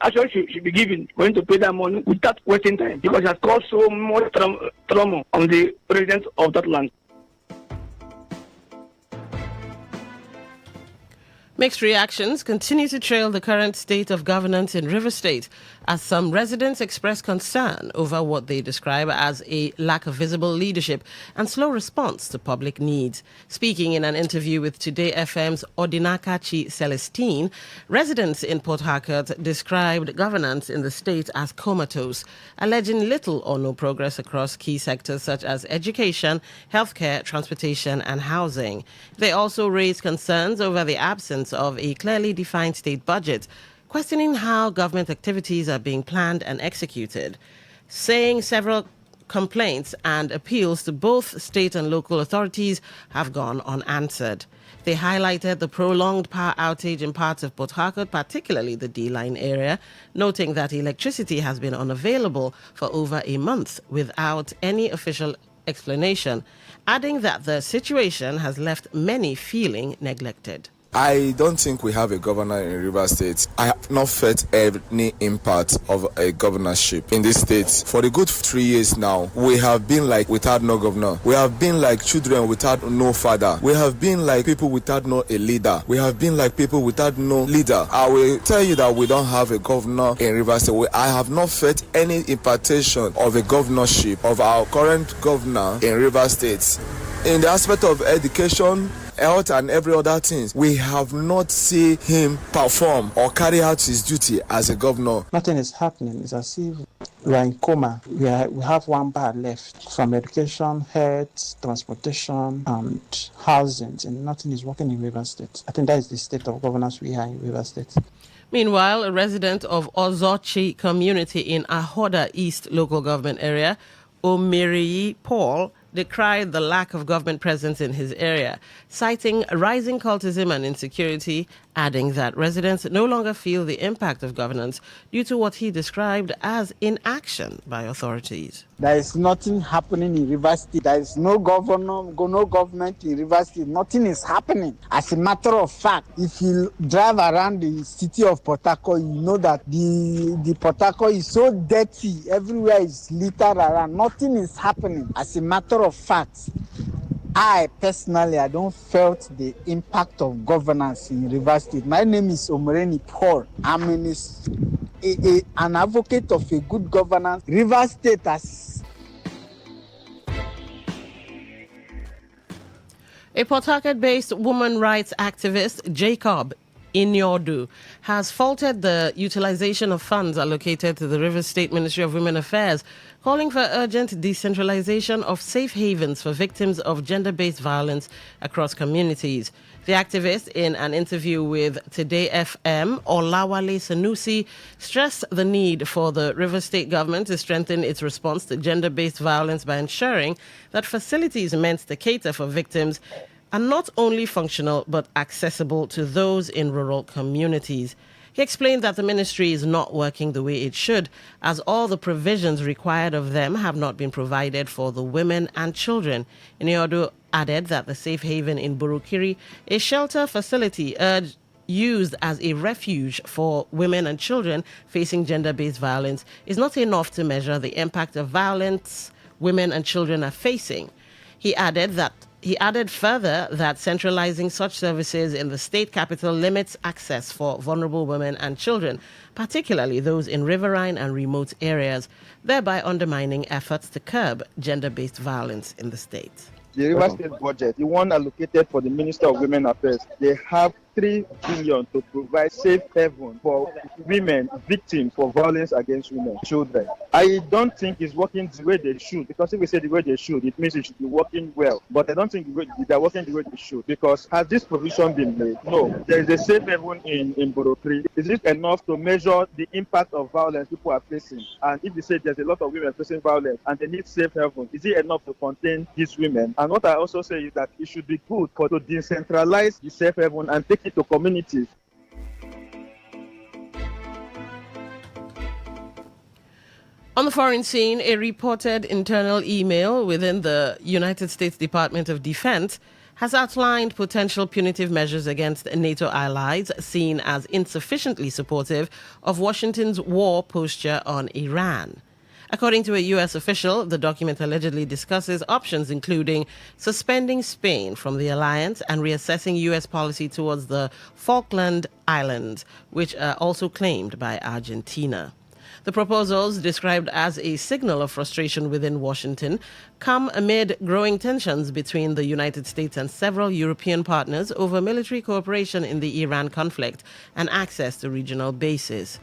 action should be given for him to pay that money without wasting time, because it has caused so much trauma on the residents of that land. Mixed reactions continue to trail the current state of governance in River State as some residents express concern over what they describe as a lack of visible leadership and slow response to public needs. Speaking in an interview with Today FM's Odinakachi Celestine, residents in Port Harcourt described governance in the state as comatose, alleging little or no progress across key sectors such as education, healthcare, transportation, and housing. They also raised concerns over the absence of a clearly defined state budget, questioning how government activities are being planned and executed, saying several complaints and appeals to both state and local authorities have gone unanswered. They highlighted the prolonged power outage in parts of Port Harcourt, particularly the D-Line area, noting that electricity has been unavailable for over a month without any official explanation, adding that the situation has left many feeling neglected. I don't think we have a governor in Rivers State. I have not felt any impact of a governorship in this state. For a good 3 years now, we have been like without no governor. We have been like children without no father. We have been like people without no a leader. We have been like people without no leader. I will tell you that we don't have a governor in Rivers State. I have not felt any impartation of a governorship of our current governor in Rivers State. In the aspect of education, health and every other thing, we have not seen him perform or carry out his duty as a governor. Nothing is happening. It's as if We are in coma. We have one bar left from education, health, transportation, and housing, and nothing is working in Rivers State. I think that is the state of governance we have in Rivers State. Meanwhile, a resident of Ozochi community in Ahoda East local government area, Omiri Paul, decried the lack of government presence in his area, citing rising cultism and insecurity, adding that residents no longer feel the impact of governance due to what he described as inaction by authorities. There is nothing happening in Rivers State. There is no governor, no government in Rivers State. Nothing is happening. As a matter of fact, if you drive around the city of Port Harcourt, you know that the Port Harcourt is so dirty. Everywhere is littered around. Nothing is happening. As a matter of fact, I personally, I don't felt the impact of governance in Rivers State. My name is Omereni Paul. I'm an advocate of a good governance. Rivers State has... A Port Harcourt-based woman rights activist, Jacob Inyodu, has faulted the utilization of funds allocated to the Rivers State Ministry of Women Affairs, calling for urgent decentralization of safe havens for victims of gender-based violence across communities. The activist, in an interview with Today FM, Olawale Sanusi, stressed the need for the Rivers State government to strengthen its response to gender-based violence by ensuring that facilities meant to cater for victims are not only functional but accessible to those in rural communities. He explained that the ministry is not working the way it should, as all the provisions required of them have not been provided for the women and children. Inyodu added that the safe haven in Burukiri, a shelter facility used as a refuge for women and children facing gender-based violence, is not enough to measure the impact of violence women and children are facing. He added further that centralizing such services in the state capital limits access for vulnerable women and children, particularly those in riverine and remote areas, thereby undermining efforts to curb gender-based violence in the state. The Rivers State budget, the one allocated for the Minister of Women Affairs, they have 3 billion to provide safe haven for women victims for violence against women, children. I don't think it's working the way they should, because if we say the way they should, it means it should be working well. But I don't think they're working the way they should, because has this provision been made? No. There is a safe haven in Borokri. Is it enough to measure the impact of violence people are facing? And if you say there's a lot of women facing violence and they need safe haven, is it enough to contain these women? And what I also say is that it should be good to decentralize the safe haven and take it to communities. On the foreign scene, a reported internal email within the United States Department of Defense has outlined potential punitive measures against NATO allies seen as insufficiently supportive of Washington's war posture on Iran. According to a U.S. official, the document allegedly discusses options including suspending Spain from the alliance and reassessing U.S. policy towards the Falkland Islands, which are also claimed by Argentina. The proposals, described as a signal of frustration within Washington, come amid growing tensions between the United States and several European partners over military cooperation in the Iran conflict and access to regional bases.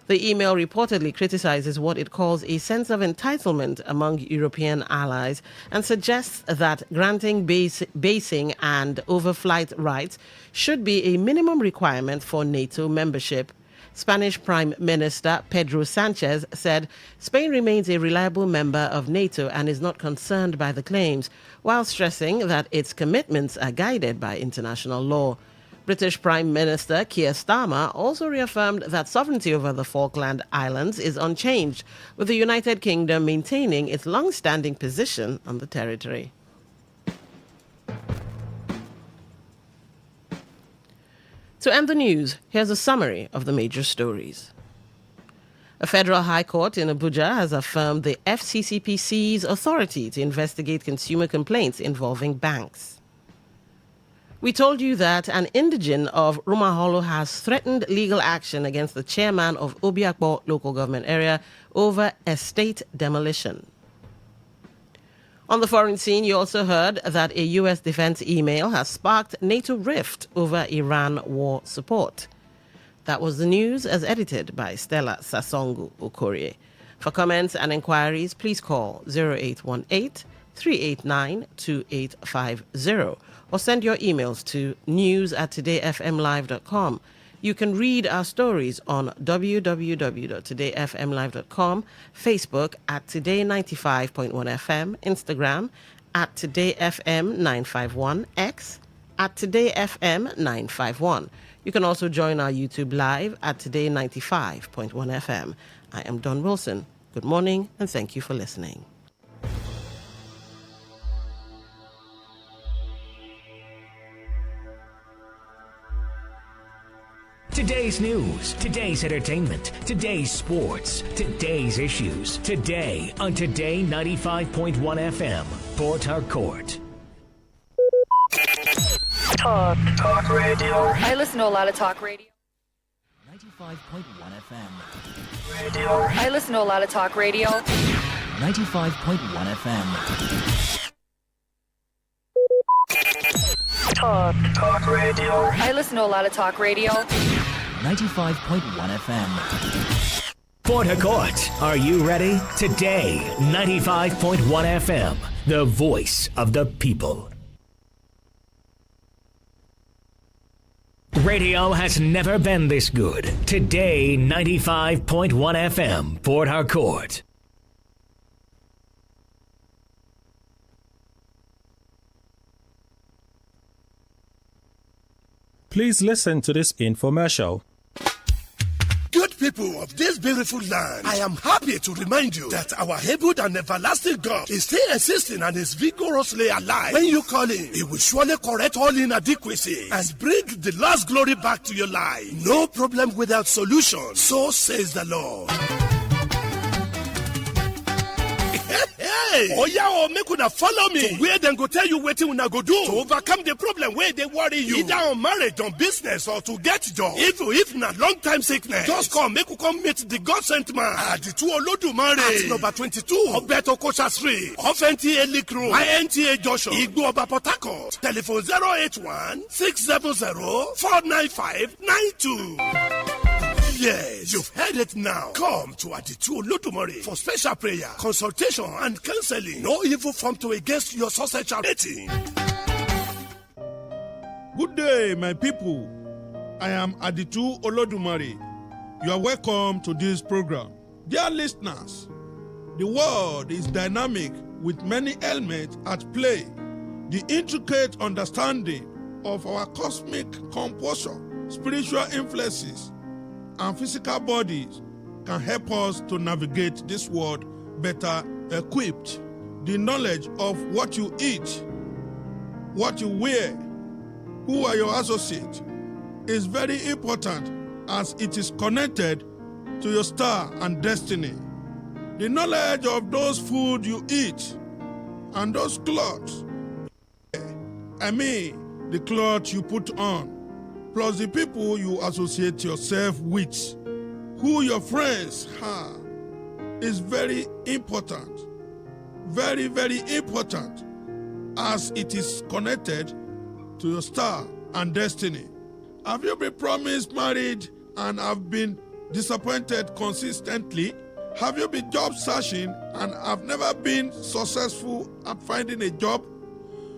The email reportedly criticizes what it calls a sense of entitlement among European allies and suggests that granting basing and overflight rights should be a minimum requirement for NATO membership. Spanish Prime Minister Pedro Sanchez said Spain remains a reliable member of NATO and is not concerned by the claims, while stressing that its commitments are guided by international law. British Prime Minister Keir Starmer also reaffirmed that sovereignty over the Falkland Islands is unchanged, with the United Kingdom maintaining its long-standing position on the territory. To end the news, here's a summary of the major stories. A federal high court in Abuja has affirmed the FCCPC's authority to investigate consumer complaints involving banks. We told you that an indigene of Rumaholo has threatened legal action against the chairman of Obiakpo local government area over estate demolition. On the foreign scene, you also heard that a U.S. defense email has sparked NATO rift over Iran war support. That was the news as edited by Stella Sasongo Okorie. For comments and inquiries, please call 0818-389-2850 or send your emails to news@todayfmlive.com. You can read our stories on www.todayfmlive.com, Facebook at Today95.1fm, Instagram at TodayFM951, X at TodayFM951. You can also join our YouTube live at Today95.1fm. I am Don Wilson. Good morning and thank you for listening. Today's news, today's entertainment, today's sports, today's issues. Today on Today 95.1 FM, Port Harcourt. Talk radio. I listen to a lot of talk radio. 95.1 FM. I listen to a lot of talk radio. 95.1 FM. Talk radio. I listen to a lot of talk radio. 95.1 FM. Port Harcourt, are you ready? Today, 95.1 FM, the voice of the people. Radio has never been this good. Today, 95.1 FM, Port Harcourt. Please listen to this infomercial. Good people of this beautiful land, I am happy to remind you that our able and everlasting God is still existing and is vigorously alive. When you call him, he will surely correct all inadequacies and bring the last glory back to your life. No problem without solution, so says the Lord. Oh yeah, make una follow me to where them go tell you what una go do to overcome the problem where they worry you. Either on marriage, on business, or to get job. If not long time sickness, just come make you come meet the God sent man at the 2 Olodumare at number 22 Obeto Kosha Street off NTA Lake Road, INTA Joshua, Igbo Oba Port Harcourt. Telephone 081-670-49592. Yes, you've heard it now. Come to Aditu Olodumare for special prayer, consultation, and counseling. No evil form to against your social rating. Good day, my people. I am Aditu Olodumare. You are welcome to this program. Dear listeners, the world is dynamic with many elements at play. The intricate understanding of our cosmic composure, spiritual influences, and physical bodies can help us to navigate this world better equipped. The knowledge of what you eat, what you wear, who are your associates is very important as it is connected to your star and destiny. The knowledge of those food you eat and those clothes, the clothes you put on, plus the people you associate yourself with, who your friends are, is very important. Very, very important, as it is connected to your star and destiny. Have you been promised marriage and have been disappointed consistently? Have you been job searching and have never been successful at finding a job?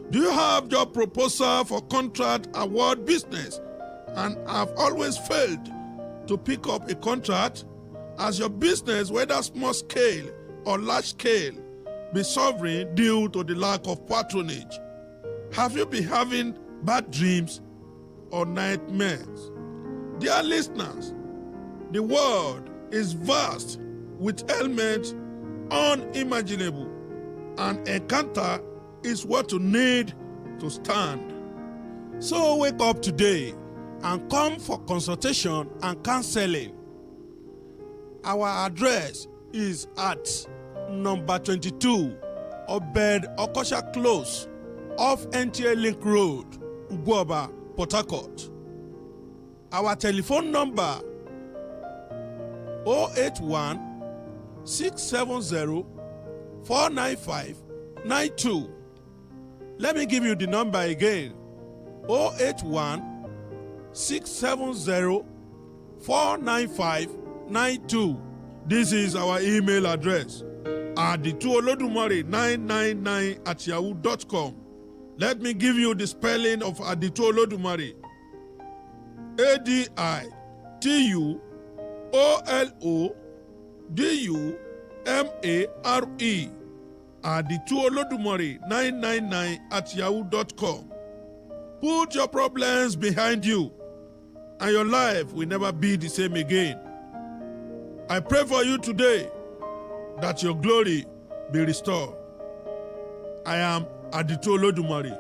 Do you have job proposal for contract award business and have always failed to pick up a contract? As your business, whether small scale or large scale, be suffering due to the lack of patronage? Have you been having bad dreams or nightmares? Dear listeners, the world is vast with elements unimaginable, and encounter is what you need to stand. So wake up today and come for consultation and counseling. Our address is at number 22 Obed Okosha Close off NTA Link Road, Uguoba, Port Harcourt. Our telephone number 081 670 49592. Let me give you the number again. 081 670 49592. This is our email address, adituolodumare999@yahoo.com. Let me give you the spelling of Aditu Olodumare. ADITUOLODUMARE. Aditu Olodumare999@yahoo.com. Put your problems behind you, and your life will never be the same again. I pray for you today that your glory be restored. I am Aditu Olodumare.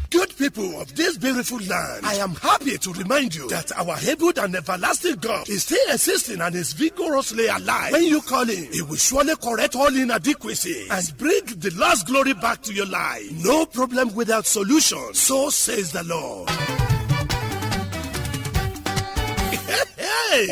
Good people of this beautiful land, I am happy to remind you that our able and everlasting God is still existing and is vigorously alive. When you call him, he will surely correct all inadequacies and bring the last glory back to your life. No problem without solution, so says the Lord.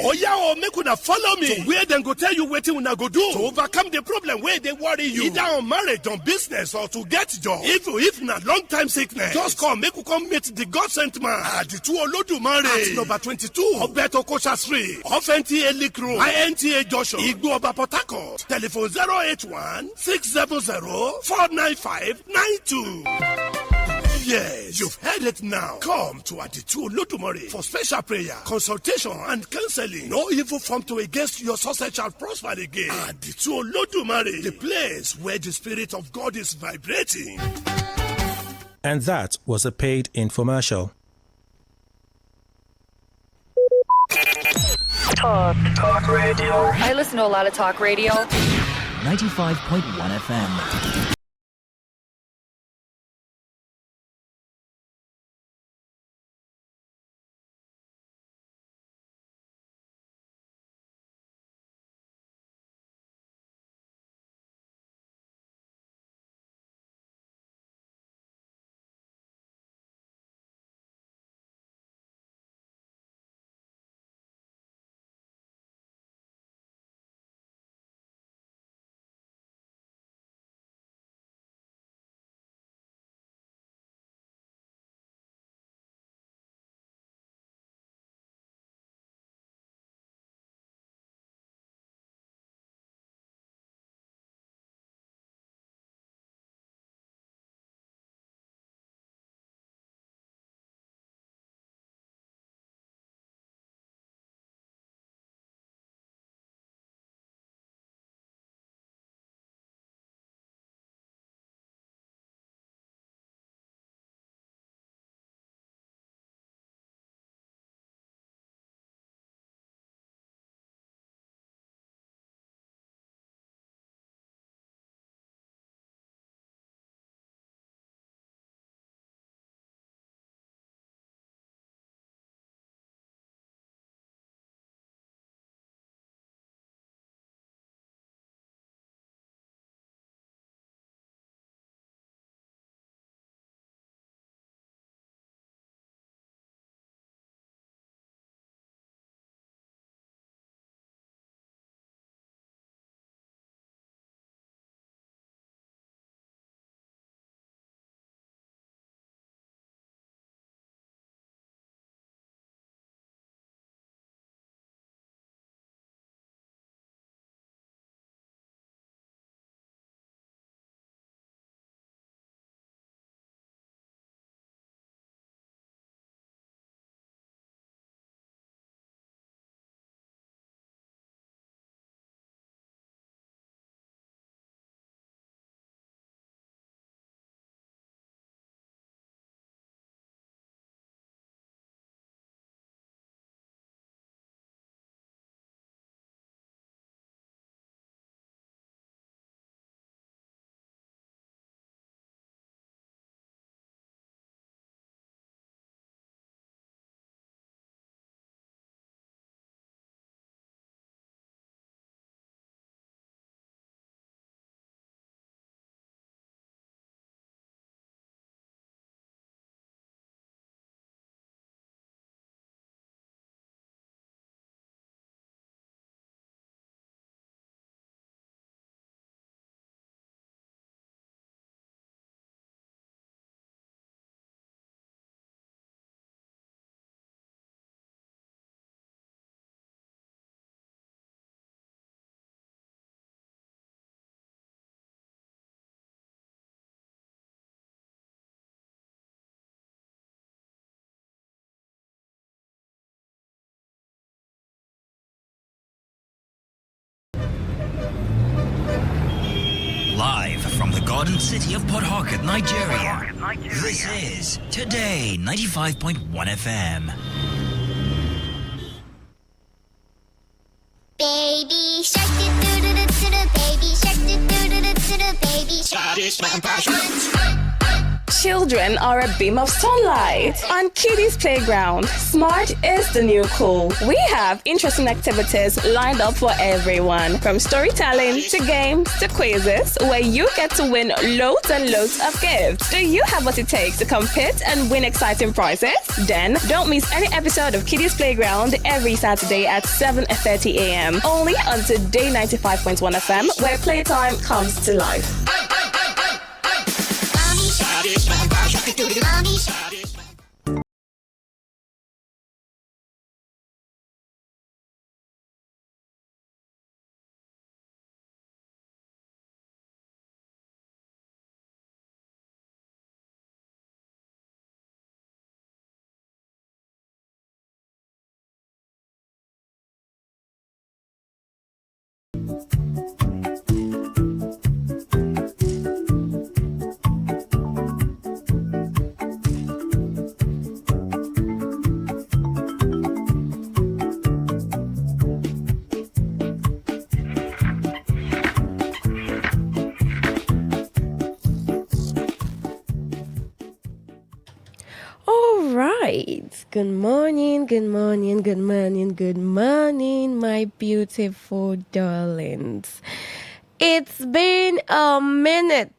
Oh yeah, make una follow me to where them go tell you wetin una go do to overcome the problem where they worry you, either on marriage, on business, or to get job. If na long time sickness, just come make you come meet the God sent man Aditu Olodumare at number 22 Obeto Kosha Street off NTA Lake Road, INTA Junction, Igbo Oba Port Harcourt. Telephone 081-600-49592. Yes, you've heard it now. Come to Aditu Olodumare for special prayer, consultation, and counseling. No evil form to against your success shall prosper again. Aditu Olodumare, the place where the Spirit of God is vibrating. And that was a paid infomercial. Talk radio. I listen to a lot of talk radio. 95.1 FM. modern city of Port Harcourt, Nigeria. This is Today 95.1 FM. Baby shark do do do do do, baby shark do do do do do, baby shark. Children are a beam of sunlight. On Kiddies Playground, smart is the new cool. We have interesting activities lined up for everyone, from storytelling to games to quizzes, where you get to win loads and loads of gifts. Do you have what it takes to compete and win exciting prizes? Then don't miss any episode of Kiddies Playground every Saturday at 7:30 a.m. only on Today 95.1 FM, where playtime comes to life. Good morning, good morning, good morning, good morning, my beautiful darlings. It's been a minute.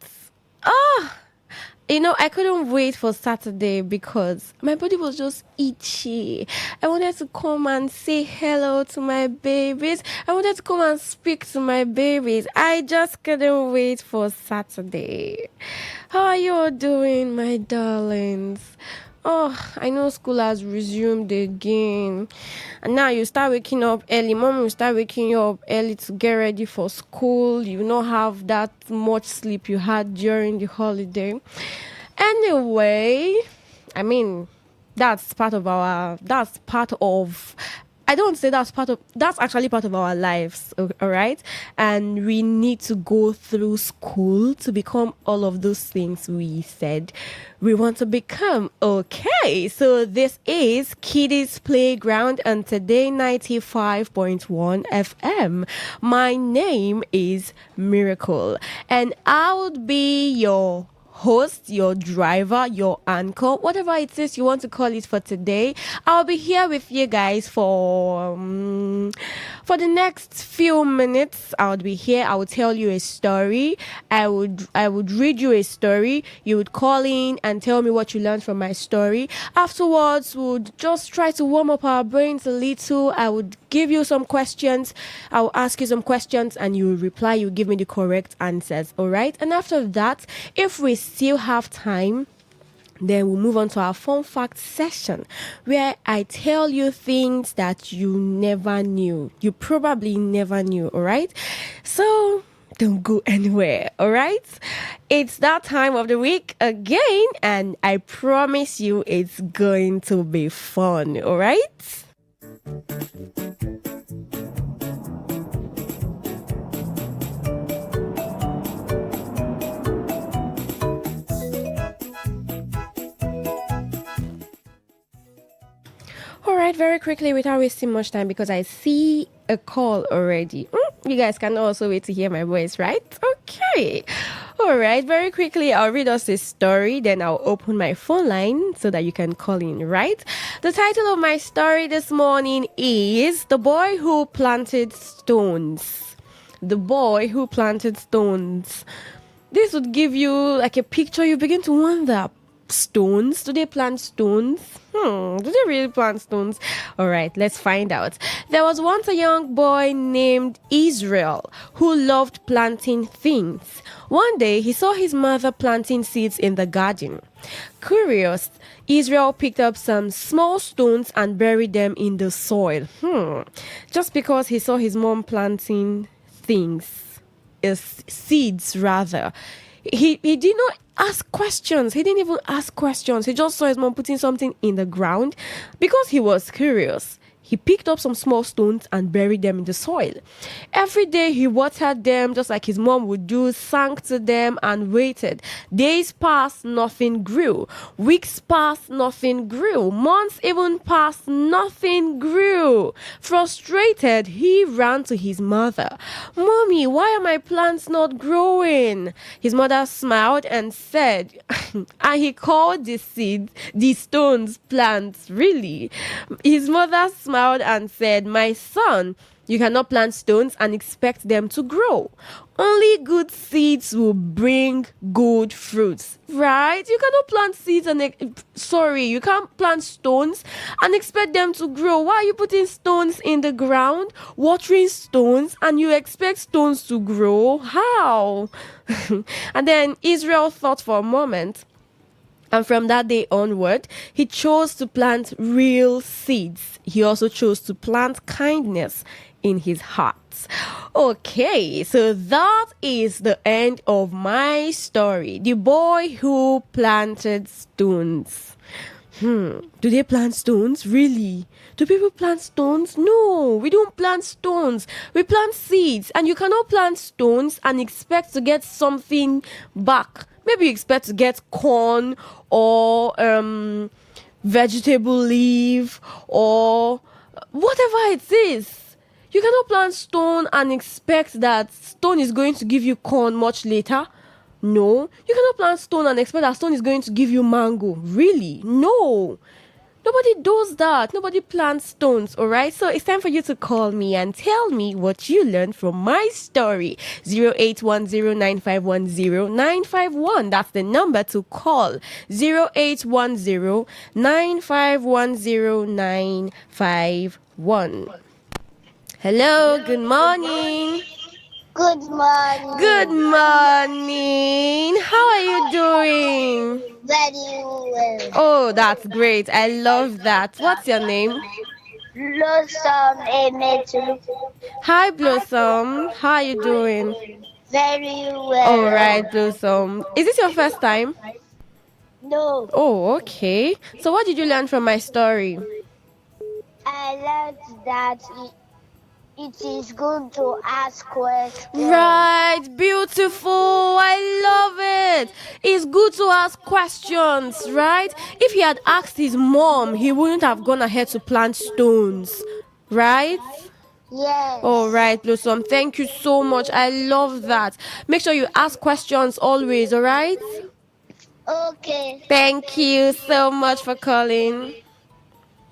I couldn't wait for Saturday because my body was just itchy. I wanted to come and say hello to my babies. I wanted to come and speak to my babies. I just couldn't wait for Saturday. How are you all doing, my darlings? I know school has resumed again. And now you start waking up early. Mom will start waking you up early to get ready for school. You will not have that much sleep you had during the holiday. Anyway, that's actually part of our lives, all right? And we need to go through school to become all of those things we said we want to become. Okay, so this is Kiddies Playground on Today 95.1 FM. My name is Miracle, and I would be your host, your driver, your anchor, whatever it is you want to call it for today. I'll be here with you guys for the next few minutes. I'll be here. I will tell you a story. I would read you a story. You would call in and tell me what you learned from my story. Afterwards, we'll just try to warm up our brains a little. I would give you some questions. I will ask you some questions and you will reply. You give me the correct answers. All right. And after that, if we still have time, then we'll move on to our fun fact session, where I tell you things that you never knew. You probably never knew, all right? So don't go anywhere, all right? It's that time of the week again, and I promise you it's going to be fun, all right? All right, very quickly, without wasting much time, because I see a call already. You guys can also wait to hear my voice, right? Okay. All right, very quickly, I'll read us a story, then I'll open my phone line so that you can call in, right? The title of my story this morning is The Boy Who Planted Stones. The Boy Who Planted Stones. This would give you like a picture. You begin to wonder, stones? Do they plant stones? Do they really plant stones? All right, let's find out. There was once a young boy named Israel who loved planting things. One day, he saw his mother planting seeds in the garden. Curious, Israel picked up some small stones and buried them in the soil. Just because he saw his mom planting seeds rather. He did not ask questions. He didn't even ask questions. He just saw his mom putting something in the ground. Because he was curious, he picked up some small stones and buried them in the soil. Every day he watered them just like his mom would do, sang to them and waited. Days passed, nothing grew. Weeks passed, nothing grew. Months even passed, nothing grew. Frustrated, he ran to his mother. "Mommy, why are my plants not growing?" His mother smiled and said, and he called the stones plants, really. His mother smiled and said, "My son, you cannot plant stones and expect them to grow. Only good seeds will bring good fruits." Right? You cannot plant seeds and you can't plant stones and expect them to grow. Why are you putting stones in the ground, watering stones, and you expect stones to grow? How? And then Israel thought for a moment. And from that day onward, he chose to plant real seeds. He also chose to plant kindness in his heart. Okay, so that is the end of my story. The boy who planted stones. Do they plant stones? Really? Do people plant stones? No, we don't plant stones. We plant seeds. And you cannot plant stones and expect to get something back. Maybe you expect to get corn or vegetable leaf or whatever it is. You cannot plant stone and expect that stone is going to give you corn much later. No. You cannot plant stone and expect that stone is going to give you mango. Really? No. Nobody does that. Nobody plants stones, all right? So it's time for you to call me and tell me what you learned from my story. 0810-951-0951. That's the number to call. 0810-951-0951. Hello, good morning. Good morning. Good morning. How are you doing? Very well. Oh, that's great. I love that. What's your name? Blossom Emetu. Hi, Blossom. How are you doing? Very well. All right, Blossom. Is this your first time? No. Oh, okay. So what did you learn from my story? I learned that it is good to ask questions. Right, beautiful. I love it. It's good to ask questions, right? If he had asked his mom, he wouldn't have gone ahead to plant stones, right? Yes. All right, Blossom. Thank you so much. I love that. Make sure you ask questions always, all right? Okay. Thank you so much for calling.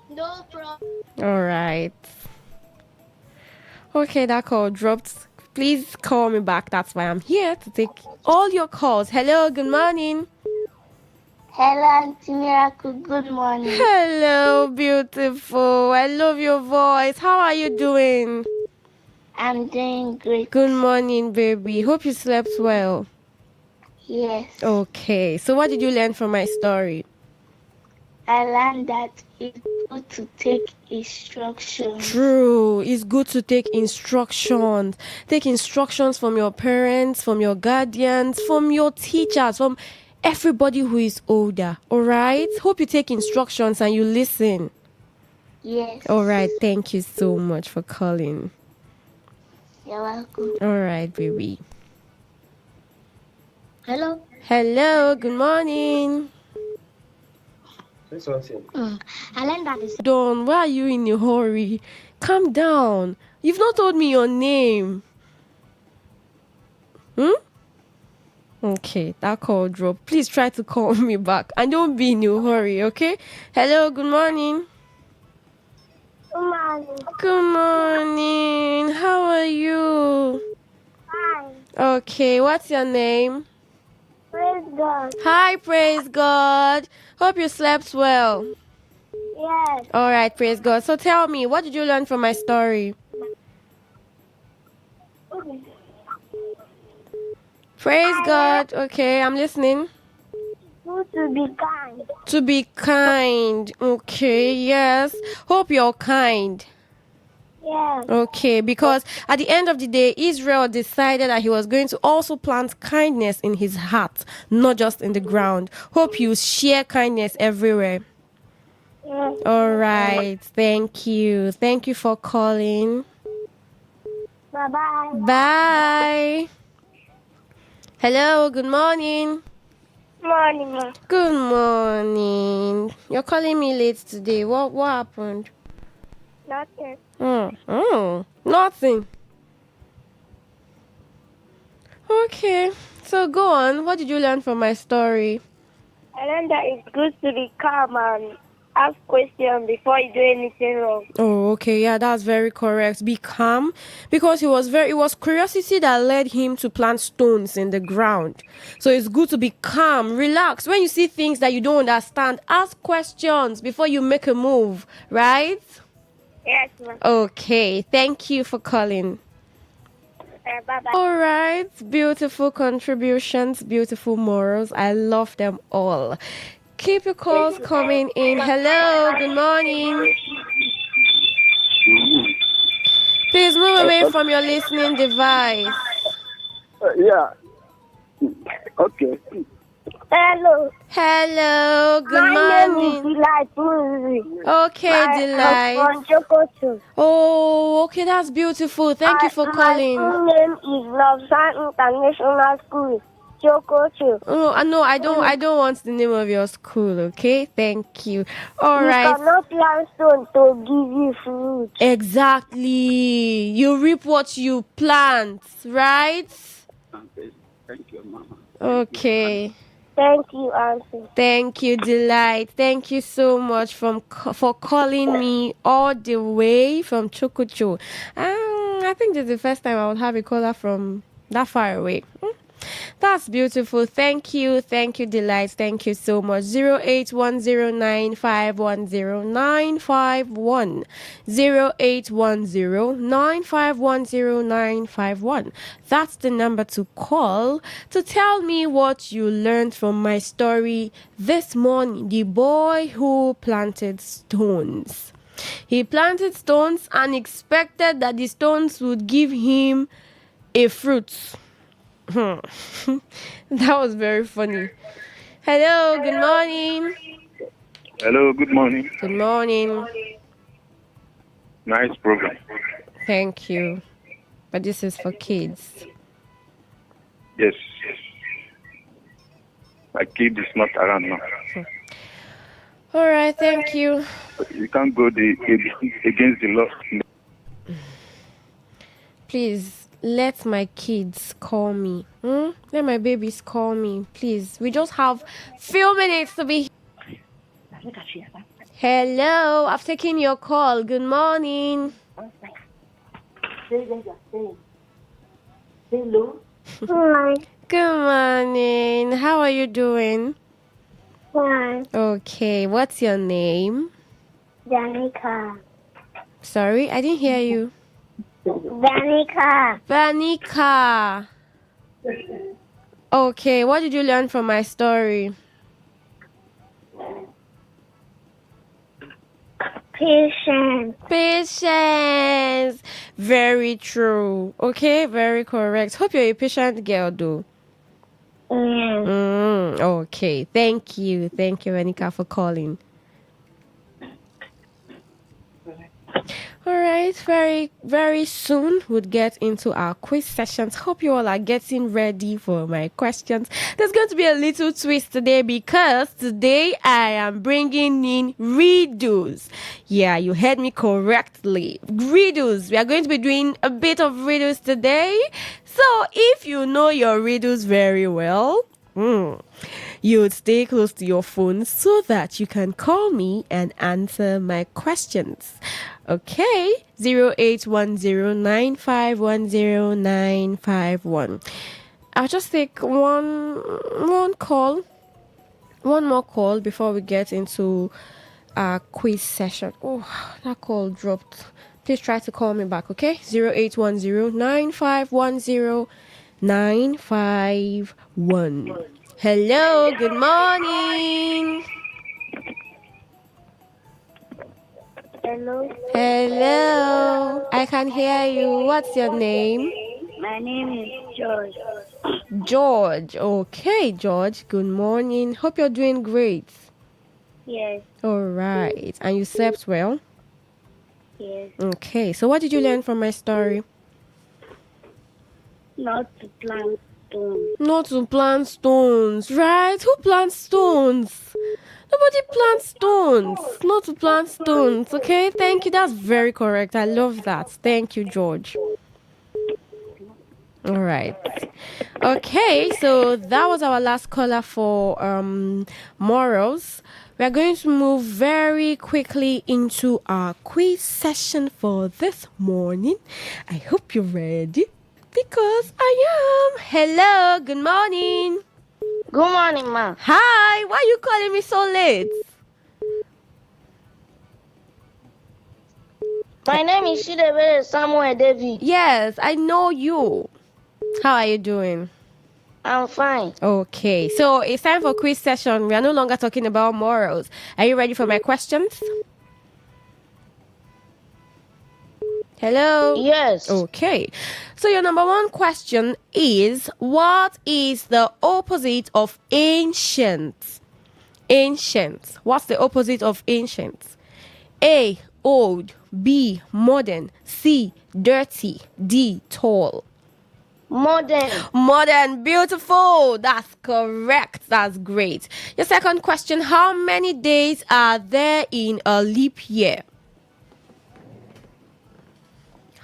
No problem. All right. Okay, that call dropped. Please call me back. That's why I'm here to take all your calls. Hello, good morning. Hello, Auntie Miracle. Good morning. Hello, beautiful. I love your voice. How are you doing? I'm doing great. Good morning, baby. Hope you slept well. Yes. Okay, so what did you learn from my story? I learned that it's good to take instructions. True. It's good to take instructions. Take instructions from your parents, from your guardians, from your teachers, from everybody who is older. All right? Hope you take instructions and you listen. Yes. All right. Thank you so much for calling. You're welcome. All right, baby. Hello. Hello. Good morning. I learned that it's Don, why are you in a hurry? Calm down. You've not told me your name. Okay, that call dropped. Please try to call me back. And don't be in a hurry, okay? Hello, good morning. Good morning. Good morning. How are you? Fine. Okay, what's your name? Praise God. Hi, praise God. Hope you slept well. Yes. All right, praise God. So tell me, what did you learn from my story? Okay. Praise God. Okay, I'm listening. Good to be kind. To be kind. Okay, yes. Hope you're kind. Yes. Okay, because at the end of the day, Israel decided that he was going to also plant kindness in his heart, not just in the ground. Hope you share kindness everywhere. Yeah. All right. Thank you. Thank you for calling. Bye-bye. Bye. Hello. Good morning. Morning, ma. Good morning. You're calling me late today. What happened? Nothing. Nothing. Okay. So go on. What did you learn from my story? I learned that it's good to be calm and ask questions before you do anything wrong. Oh, okay. Yeah, that's very correct. Be calm, because it was curiosity that led him to plant stones in the ground. So it's good to be calm, relax. When you see things that you don't understand, ask questions before you make a move, right? Yes, ma. Okay. Thank you for calling. Bye-bye. All right. Beautiful contributions, beautiful morals. I love them all. Keep your calls coming in. Hello. Good morning. Please move away from your listening device. Yeah. Okay. Hello. Hello. Good My name is morning. Delight Muzi. Okay, Delight. I'm from Chokoto. Oh, okay. That's beautiful. Thank you for My calling. school name is Lobsan International School, Chokoto. Oh, no, I don't want the name of your school. Okay. Thank you. All right. You cannot plant stone to give you fruit. Exactly. You reap what you plant, right? Okay. Thank you, Mama. Okay. Thank you, Auntie. Thank you, Delight. Thank you so much for calling me all the way from Chokocho. I think this is the first time I would have a caller from that far away. That's beautiful. Thank you, Delight. Thank you so much. 08109510951. 08109510951. That's the number to call to tell me what you learned from my story this morning. The boy who planted stones. He planted stones and expected that the stones would give him a fruit. That was very funny. Hello, good morning. Hello, good morning. Good morning. Nice program. Thank you. But this is for kids. Yes. My kid is not around now. All right, thank you. You can't go against the law. Please, let my kids call me. Let my babies call me, please. We just have few minutes to be. Hello, I've taken your call. Good morning. Hello. Good morning. How are you doing? Fine. Okay, what's your name? Danica. Sorry, I didn't hear you. Danica. Vanika. Okay, what did you learn from my story? Patience. Very true. Okay, very correct. Hope you're a patient girl, though. Okay, thank you, Vanika, for calling. All right, very, very soon we'll get into our quiz sessions. Hope you all are getting ready for my questions. There's going to be a little twist today because today I am bringing in riddles. Yeah, you heard me correctly. Riddles. We are going to be doing a bit of riddles today. So if you know your riddles very well, you would stay close to your phone so that you can call me and answer my questions. Okay, 08109510951. I'll just take one more call before we get into our quiz session. Oh, that call dropped. Please try to call me back, okay? 08109510951. Hello, good morning. Hello, I can hear you. What's your name? My name is George. George. Okay, George. Good morning. Hope you're doing great. Yes. All right. And you slept well? Yes. Okay. So what did you learn from my story? Not to plant stones. Not to plant stones, right? Who plants stones? Nobody plants stones. Not to plant stones, okay? Thank you. That's very correct. I love that. Thank you, George. All right. Okay, so that was our last caller for morals. We are going to move very quickly into our quiz session for this morning. I hope you're ready because I am. Hello, good morning. Good morning, ma. Hi, why are you calling me so late? My name is Shidebe Samuel David. Yes, I know you. How are you doing? I'm fine. Okay, so it's time for quiz session. We are no longer talking about morals. Are you ready for my questions? Hello? Yes. Okay. So your number one question is, what is the opposite of ancient? Ancient. What's the opposite of ancient? A, old. B, modern. C, dirty. D, tall. Modern. Modern, beautiful. That's correct. That's great. Your second question, how many days are there in a leap year?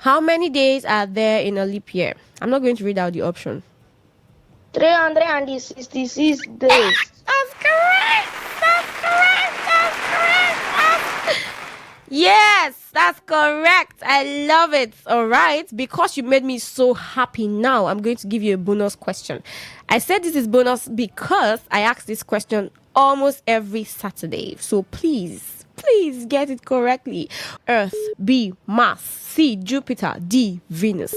How many days are there in a leap year? I'm not going to read out the option. 366 days. That's correct. That's correct. That's correct. Yes, that's correct. I love it. All right. Because you made me so happy now, I'm going to give you a bonus question. I said this is bonus because I ask this question almost every Saturday. So please get it correctly. Earth, B, Mars, C, Jupiter, D, Venus.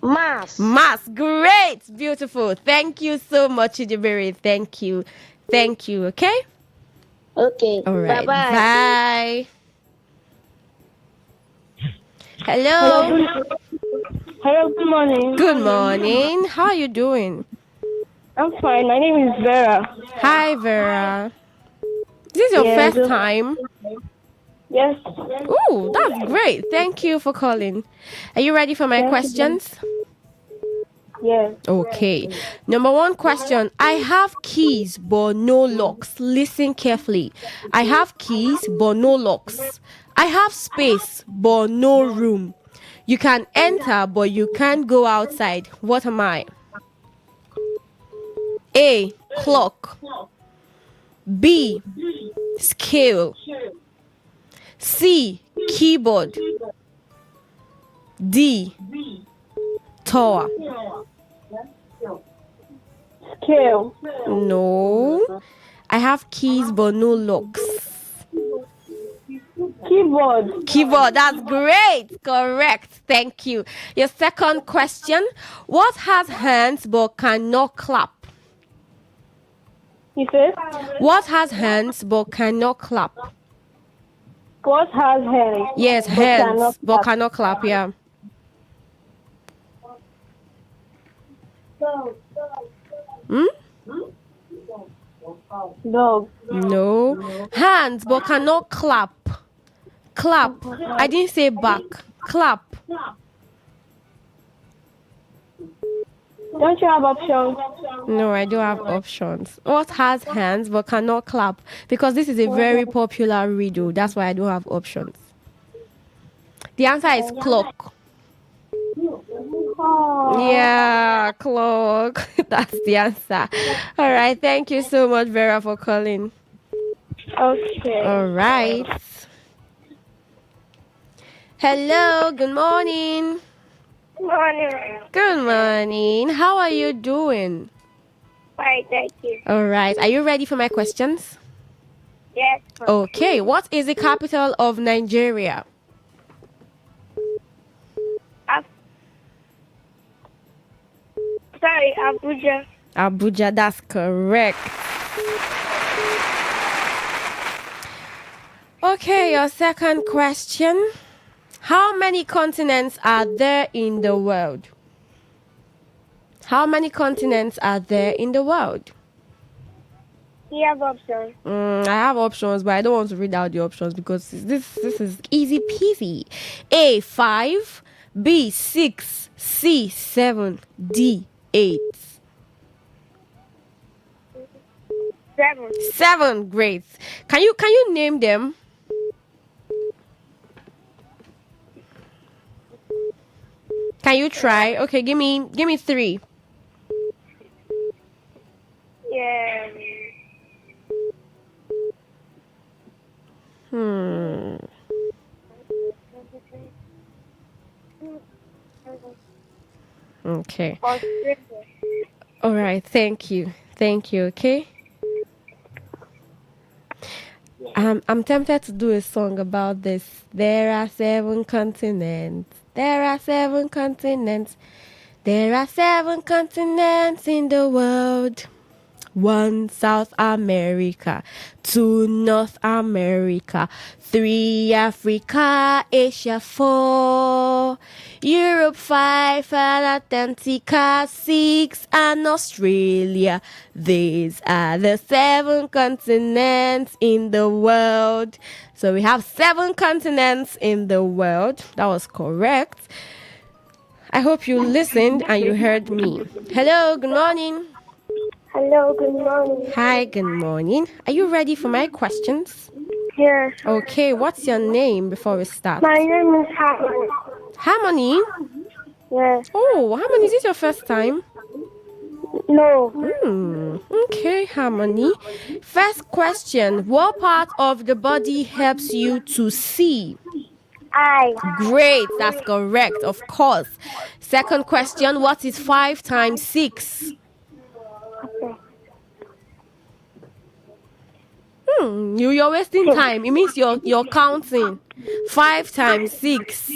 Mars. Mars. Great. Beautiful. Thank you so much, Ijibere. Thank you. Thank you. Okay? Okay. All right. Bye-bye. Bye. Hello. Hello, good morning. Good morning. How are you doing? I'm fine. My name is Vera. Hi, Vera. Is this your first time? Yes. Ooh, that's great. Thank you for calling. Are you ready for my questions? Yes. Okay. Number one question. I have keys but no locks. Listen carefully. I have keys but no locks. I have space but no room. You can enter but you can't go outside. What am I? A, clock. B, scale. C, keyboard. D, tower. Scale. No. I have keys but no locks. Keyboard. Keyboard. That's great. Correct. Thank you. Your second question. What has hands but cannot clap? You said? What has hands but cannot clap? What has hands? Yes, hands but cannot clap. Yeah. Hmm? Dog. No. Hands but cannot clap. Clap. I didn't say back. Clap. Don't you have options? No, I don't have options. What has hands but cannot clap? Because this is a very popular riddle. That's why I don't have options. The answer is clock. Yeah, clock. That's the answer. All right. Thank you so much, Vera, for calling. Okay. All right. Hello. Good morning. Good morning. Good morning. How are you doing? Fine, thank you. All right. Are you ready for my questions? Yes. Okay. What is the capital of Nigeria? Sorry, Abuja. Abuja, that's correct. Okay, your second question. How many continents are there in the world? How many continents are there in the world? You have options. I have options, but I don't want to read out the options because this is easy peasy. A 5, B 6, C 7, D 8. 7. 7, great. Can you name them? Can you try? Okay, give me 3. Yeah. Okay. Australia. All right. Thank you. Okay. I'm tempted to do a song about this. There are 7 continents. There are 7 continents. There are 7 continents in the world. 1 South America, 2 North America, 3 Africa, Asia 4, Europe 5, and Antarctica 6, and Australia. These are the 7 continents in the world. So we have 7 continents in the world. That was correct. I hope you listened and you heard me. Hello, good morning. Hello, good morning. Hi, good morning. Are you ready for my questions? Yes. Okay, what's your name before we start? My name is Harmony. Harmony? Yes. Oh, Harmony, is this your first time? No. Okay, Harmony. First question. What part of the body helps you to see? I. Great, that's correct, of course. Second question. What is 5 times 6? You're wasting time. It means you're counting. 5 times 6.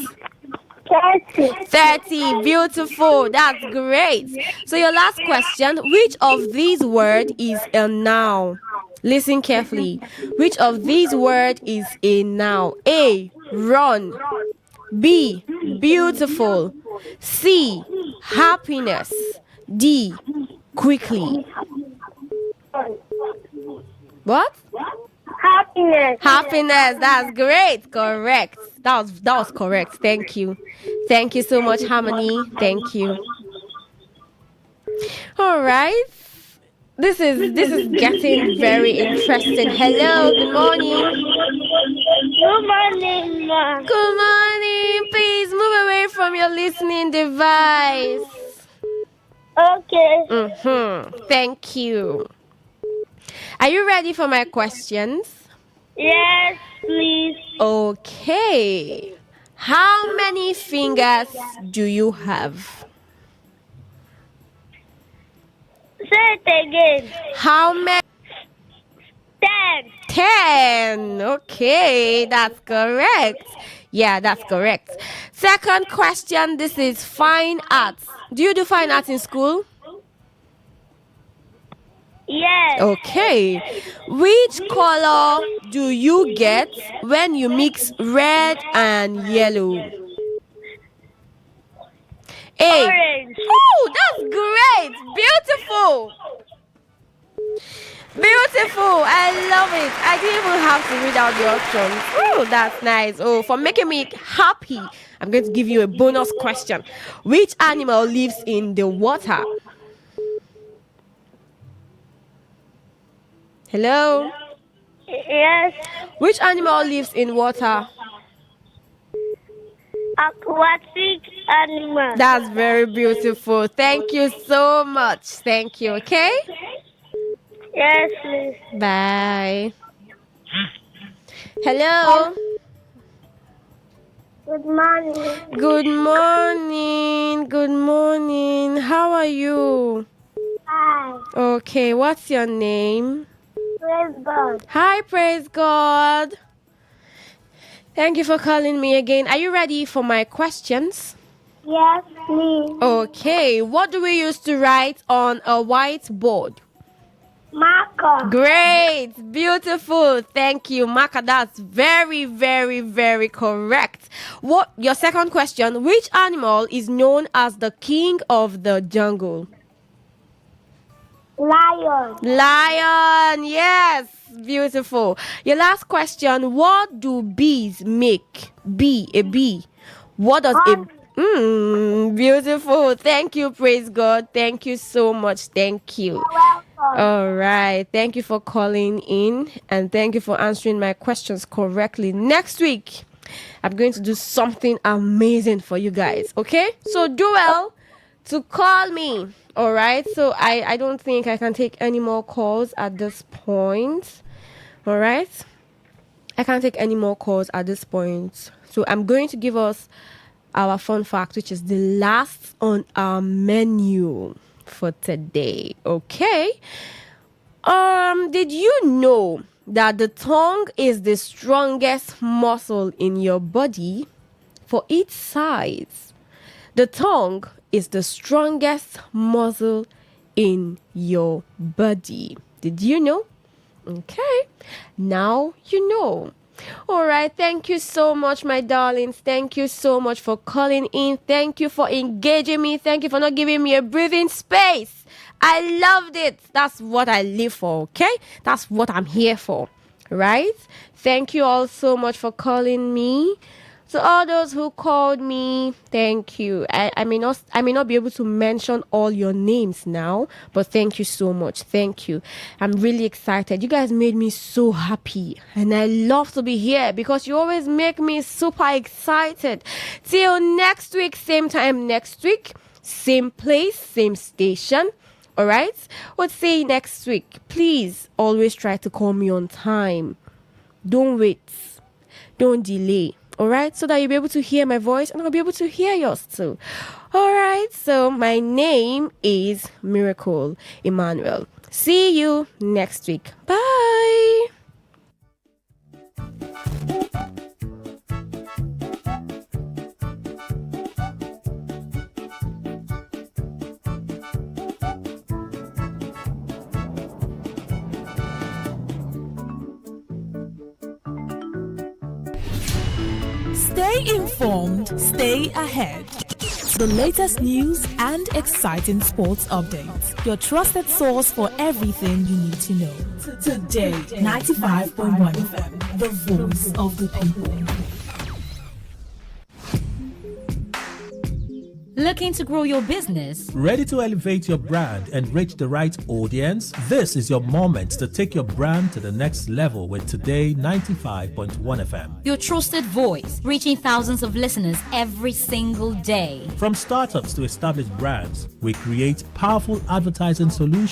30. Beautiful. That's great. So your last question. Which of these words is a noun? Listen carefully. Which of these words is a noun? A. Run. B. Beautiful. C. Happiness. D. Quickly. What? Happiness. That's great. Correct. That was correct. Thank you. Thank you so much, Harmony. Thank you. All right. This is getting very interesting. Hello. Good morning. Good morning, ma. Good morning. Please move away from your listening device. Okay. Thank you. Are you ready for my questions? Yes, please. Okay. How many fingers do you have? Say it again. How many? 10. 10. Okay, that's correct. Yeah, that's correct. Second question. This is fine arts. Do you do fine arts in school? Yes. Okay. Which color do you get when you mix red and yellow? A. Orange. Oh, that's great. Beautiful. Beautiful. I love it. I didn't even have to read out the options. Oh, that's nice. Oh, for making me happy, I'm going to give you a bonus question. Which animal lives in the water? Hello? Yes. Which animal lives in water? Aquatic animal. That's very beautiful. Thank you so much. Thank you, okay? Yes, please. Bye. Hello? Good morning. Good morning. Good morning. How are you? Hi. Okay, what's your name? Praise God. Hi, praise God. Thank you for calling me again. Are you ready for my questions? Yes, please. Okay, what do we use to write on a whiteboard? Marker. Great, beautiful. Thank you, Maka. That's very, very, very correct. What your second question? Which animal is known as the king of the jungle? Lion. Lion, yes, beautiful. Your last question: what do bees make? A bee. What does a beautiful. Thank you, praise God. Thank you so much. Thank you. You're welcome. All right. Thank you for calling in and thank you for answering my questions correctly. Next week, I'm going to do something amazing for you guys. Okay? So do well to call me. All right? So I don't think I can take any more calls at this point. All right? I can't take any more calls at this point. So I'm going to give us our fun fact, which is the last on our menu for today. Okay? Did you know that the tongue is the strongest muscle in your body for each size? The tongue is the strongest muscle in your body. Did you know? Okay, now you know. All right, thank you so much, my darlings. Thank you so much for calling in. Thank you for engaging me. Thank you for not giving me a breathing space. I loved it. That's what I live for, okay? That's what I'm here for, right? Thank you all so much for calling me. To all those who called me, thank you. I may not be able to mention all your names now, but thank you so much. Thank you. I'm really excited. You guys made me so happy, and I love to be here because you always make me super excited. Till next week, same time next week, same place, same station. All right? We'll see you next week. Please always try to call me on time. Don't wait. Don't delay. All right, so that you'll be able to hear my voice and I'll be able to hear yours too. All right, so my name is Miracle Emmanuel. See you next week. Bye. Stay informed, stay ahead. The latest news and exciting sports updates. Your trusted source for everything you need to know. Today, 95.1 FM, the voice of the people. Looking to grow your business? Ready to elevate your brand and reach the right audience? This is your moment to take your brand to the next level with Today 95.1 FM. Your trusted voice, reaching thousands of listeners every single day. From startups to established brands, we create powerful advertising solutions